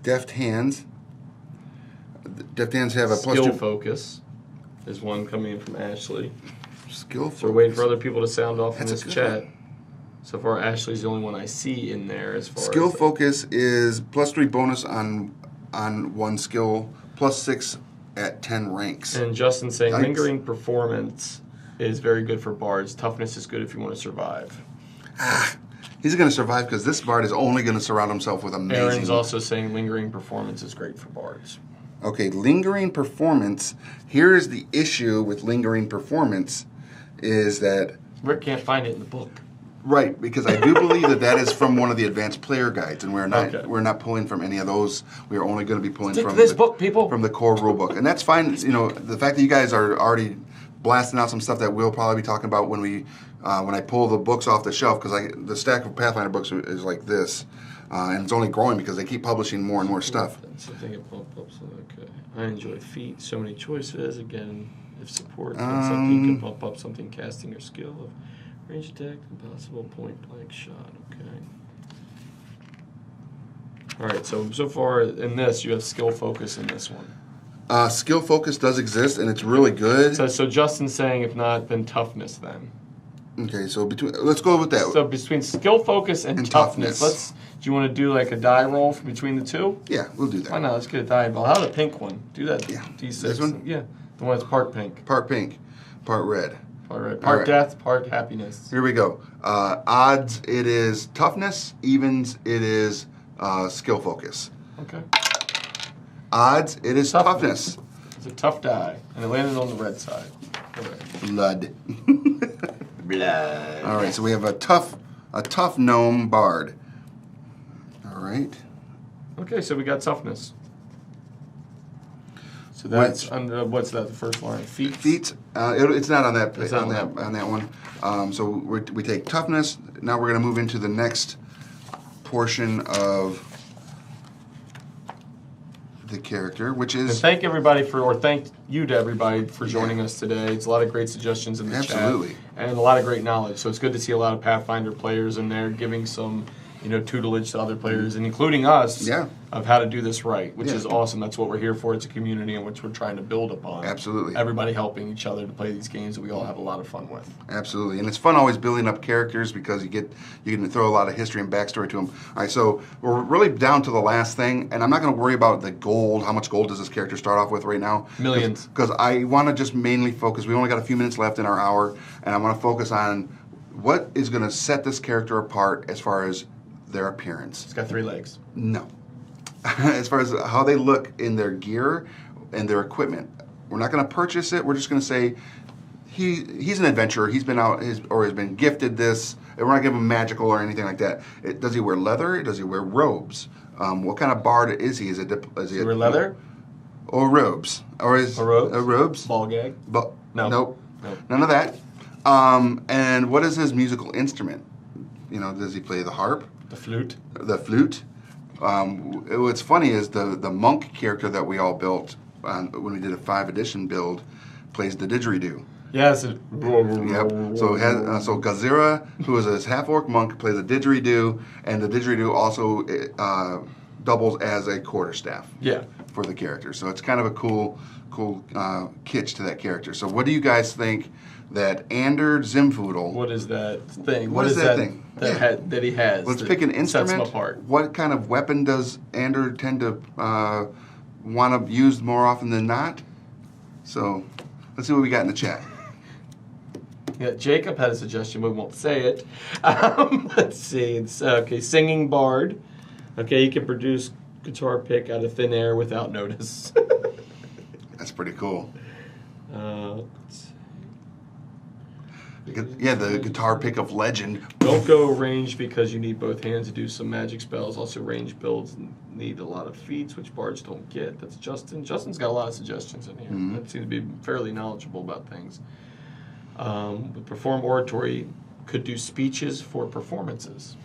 Deft hands. Deft hands have a Skill +2 focus is one coming in from Ashley. skill. So we're waiting for other people to sound off in That's this a good chat. one. So far, Ashley's the only one I see in there as far Skill as focus is +3 bonus on one skill, +6 at 10 ranks. And Justin's saying Yikes. lingering performance is very good for bards. Toughness is good if you want to survive. He's going to survive because this bard is only going to surround himself with amazing. Aaron's also saying lingering performance is great for bards. Okay, lingering performance. Here is the issue with lingering performance, is that Rick can't find it in the book. right, because I do believe that is from one of the advanced player guides, and we're not Okay. we're not pulling from any of those. We are only going to be pulling Stick from to this the, book, people. from the core rule book, and that's fine. You know, the fact that you guys are already blasting out some stuff that we'll probably be talking about when I pull the books off the shelf, because the stack of Pathfinder books is like this, and it's only growing because they keep publishing more and more stuff. Something can pump up. So okay. I enjoy feats. So many choices. Again, if support, then something can pump up. Something casting your skill of range attack, impossible point blank shot. Okay. All right. So far in this, you have skill focus in this one. Skill focus does exist, and it's really good. So Justin's saying if not, then toughness then. Okay, so let's go with that. So between skill focus and toughness, do you want to do like a die roll for between the two? Yeah, we'll do that. Why not? Let's get a die roll. How's a pink one? Do that. Yeah. D6. This one? Yeah. The one that's part pink. Part pink, part red. Part red. All Part right. death, part happiness. Here we go. Odds, it is toughness. Evens, it is skill focus. Okay. Odds, it is toughness. It's a tough die, and it landed on the red side. Okay. Blood. Blood. All right, so we have a tough gnome bard. All right. Okay, so we got toughness. So that's under what's that? The first line. Feats. Feats. It's not on that. It's not on that one. So we take toughness. Now we're going to move into the next portion of the character, which And is thank you to everybody for joining us today. It's a lot of great suggestions in the Absolutely. chat, and a lot of great knowledge. So it's good to see a lot of Pathfinder players in there giving some, tutelage to other players, and including us, Yeah. of how to do this right, which Yeah. is awesome. That's what we're here for. It's a community in which we're trying to build upon. Absolutely. Everybody helping each other to play these games that we all have a lot of fun with. Absolutely, and it's fun always building up characters because you can throw a lot of history and backstory to them. All right, so we're really down to the last thing, and I'm not going to worry about the gold. How much gold does this character start off with right now? Millions. Because I want to just mainly focus. We only got a few minutes left in our hour, and I want to focus on what is going to set this character apart as far as their appearance. It's got 3 legs. No. As far as how they look in their gear and their equipment. We're not going to purchase it. We're just going to say he's an adventurer. He's been out has been gifted this. And we're not giving him magical or anything like that. Does he wear leather? Does he wear robes? What kind of bard is he? Is he Wear leather? Or robes? Or robes? Ball gag? Nope. Nope. None of that. And what is his musical instrument? Does he play the harp? The flute? The flute. What's funny is the monk character that we all built when we did a 5th edition build plays the didgeridoo. Yes. Yep. So Gazira, who is a half-orc monk, plays a didgeridoo, and the didgeridoo also doubles as a quarterstaff. Yeah. For the character. So it's kind of a cool kitsch to that character. So what do you guys think that Ander Zimfoodle... What is that thing? What is that thing? That he has. Let's pick an instrument. Sets him apart. What kind of weapon does Ander tend to want to use more often than not? So let's see what we got in the chat. Yeah, Jacob had a suggestion, but we won't say it. Let's see. It's singing bard. Okay, you can produce guitar pick out of thin air without notice. That's pretty cool. Let's see. Yeah, the guitar pick of legend. Don't go ranged because you need both hands to do some magic spells. Also, ranged builds need a lot of feats, which bards don't get. That's Justin. Justin's got a lot of suggestions in here. That seems to be fairly knowledgeable about things. With perform oratory, could do speeches for performances.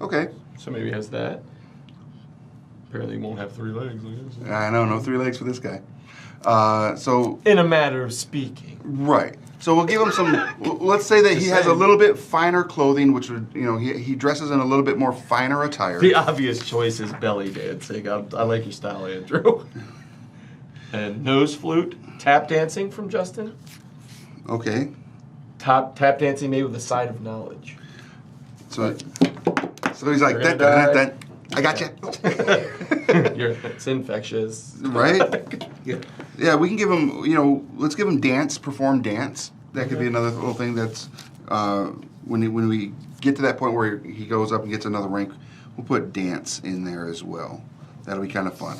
Okay. So maybe he has that. Apparently, he won't have 3 legs. I guess. I know, no 3 legs for this guy. So in a matter of speaking. Right. So we'll give him some. Let's say that he has a little bit finer clothing, which would, he dresses in a little bit more finer attire. The obvious choice is belly dancing. I like your style, Andrew. And nose flute, tap dancing from Justin. Okay. Tap dancing made with a side of knowledge. So he's like, I got you. It's infectious. Right? Yeah, we can give him, let's give him dance, perform dance. That could be another little thing that's, when we get to that point where he goes up and gets another rank, we'll put dance in there as well. That'll be kind of fun.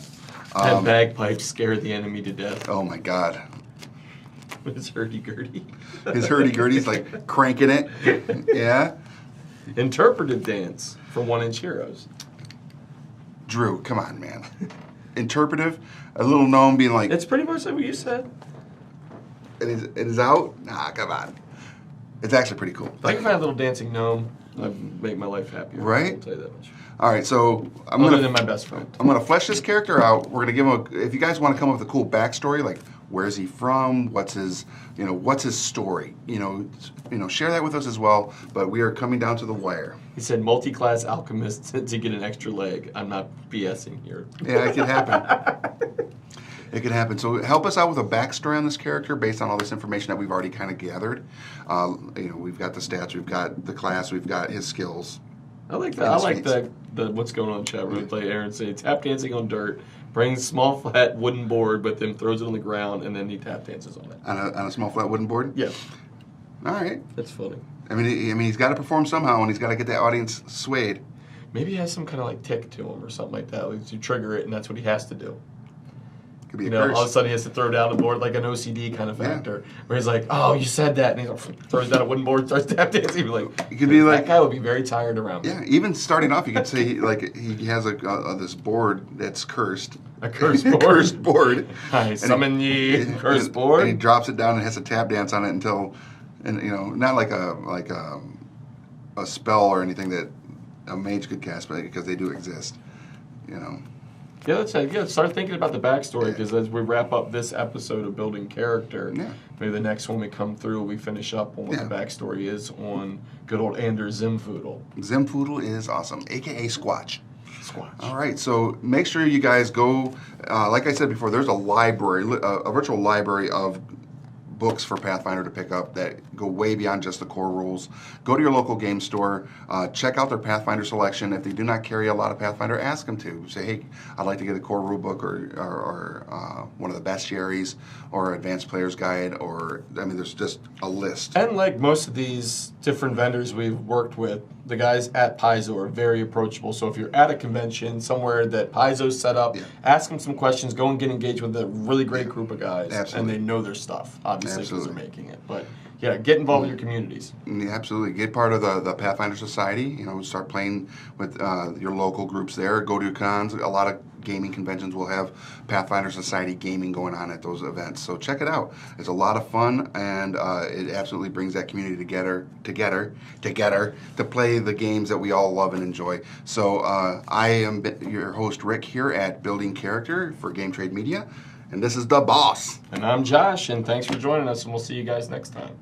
And bagpipes scare the enemy to death. Oh my God. His hurdy-gurdy. His hurdy-gurdy's like cranking it. Yeah. Interpretive dance for 1-inch heroes. Drew, come on, man. Interpretive, a little gnome being like... It's pretty much like what you said. It is out? Nah, come on. It's actually pretty cool. If I can find a little dancing gnome, I'd make my life happier. Right? I'll tell you that much. All right, so Other than my best friend. I'm gonna flesh this character out. We're gonna give him if you guys want to come up with a cool backstory, like where's he from, what's his story, share that with us as well. But we are coming down to the wire. He said multi-class alchemist to get an extra leg. I'm not BSing here. Yeah, it can happen. It can happen. So help us out with a backstory on this character based on all this information that we've already kind of gathered. We've got the stats, we've got the class, we've got his skills. I like that. I like the what's going on in the chat room. Like Aaron said, tap dancing on dirt, brings small flat wooden board, but then throws it on the ground, and then he tap dances on it. On a small flat wooden board? Yeah. All right. That's funny. I mean, he's got to perform somehow, and he's got to get the audience swayed. Maybe he has some kind of like tick to him or something like that. Like you trigger it, and that's what he has to do. Could be a curse. All of a sudden he has to throw down the board like an OCD kind of factor, where he's like, "Oh, you said that," and he throws down a wooden board, starts tap dancing. It could be like that guy would be very tired around me. Yeah, even starting off, you could say like he has this board that's cursed. A cursed board. Cursed board. I summon ye cursed board. And he drops it down and has to tap dance on it until, not like a spell or anything that a mage could cast, but because they do exist, Yeah, let's start thinking about the backstory, because as we wrap up this episode of building character, maybe the next one we come through, we finish up on what the backstory is on good old Anders Zimfoodle. Zimfoodle is awesome, a.k.a. Squatch. Squatch. All right, so make sure you guys go, like I said before, there's a library, a virtual library of books for Pathfinder to pick up that go way beyond just the core rules. Go to your local game store, check out their Pathfinder selection. If they do not carry a lot of Pathfinder, ask them to. Say, hey, I'd like to get a core rule book or one of the bestiaries or advanced player's guide, there's just a list. And like most of these different vendors we've worked with, the guys at Paizo are very approachable. So if you're at a convention somewhere that Paizo's set up, ask them some questions, go and get engaged with a really great group of guys. Absolutely. And they know their stuff, obviously, because they're making it. But yeah, get involved with your communities. Yeah, absolutely. Get part of the Pathfinder Society. Start playing with your local groups there. Go to cons. A lot of gaming conventions will have Pathfinder Society gaming going on at those events. So check it out. It's a lot of fun, and it absolutely brings that community together to play the games that we all love and enjoy. So I am your host, Rick, here at Building Character for Game Trade Media, and this is the boss. And I'm Josh, and thanks for joining us, and we'll see you guys next time.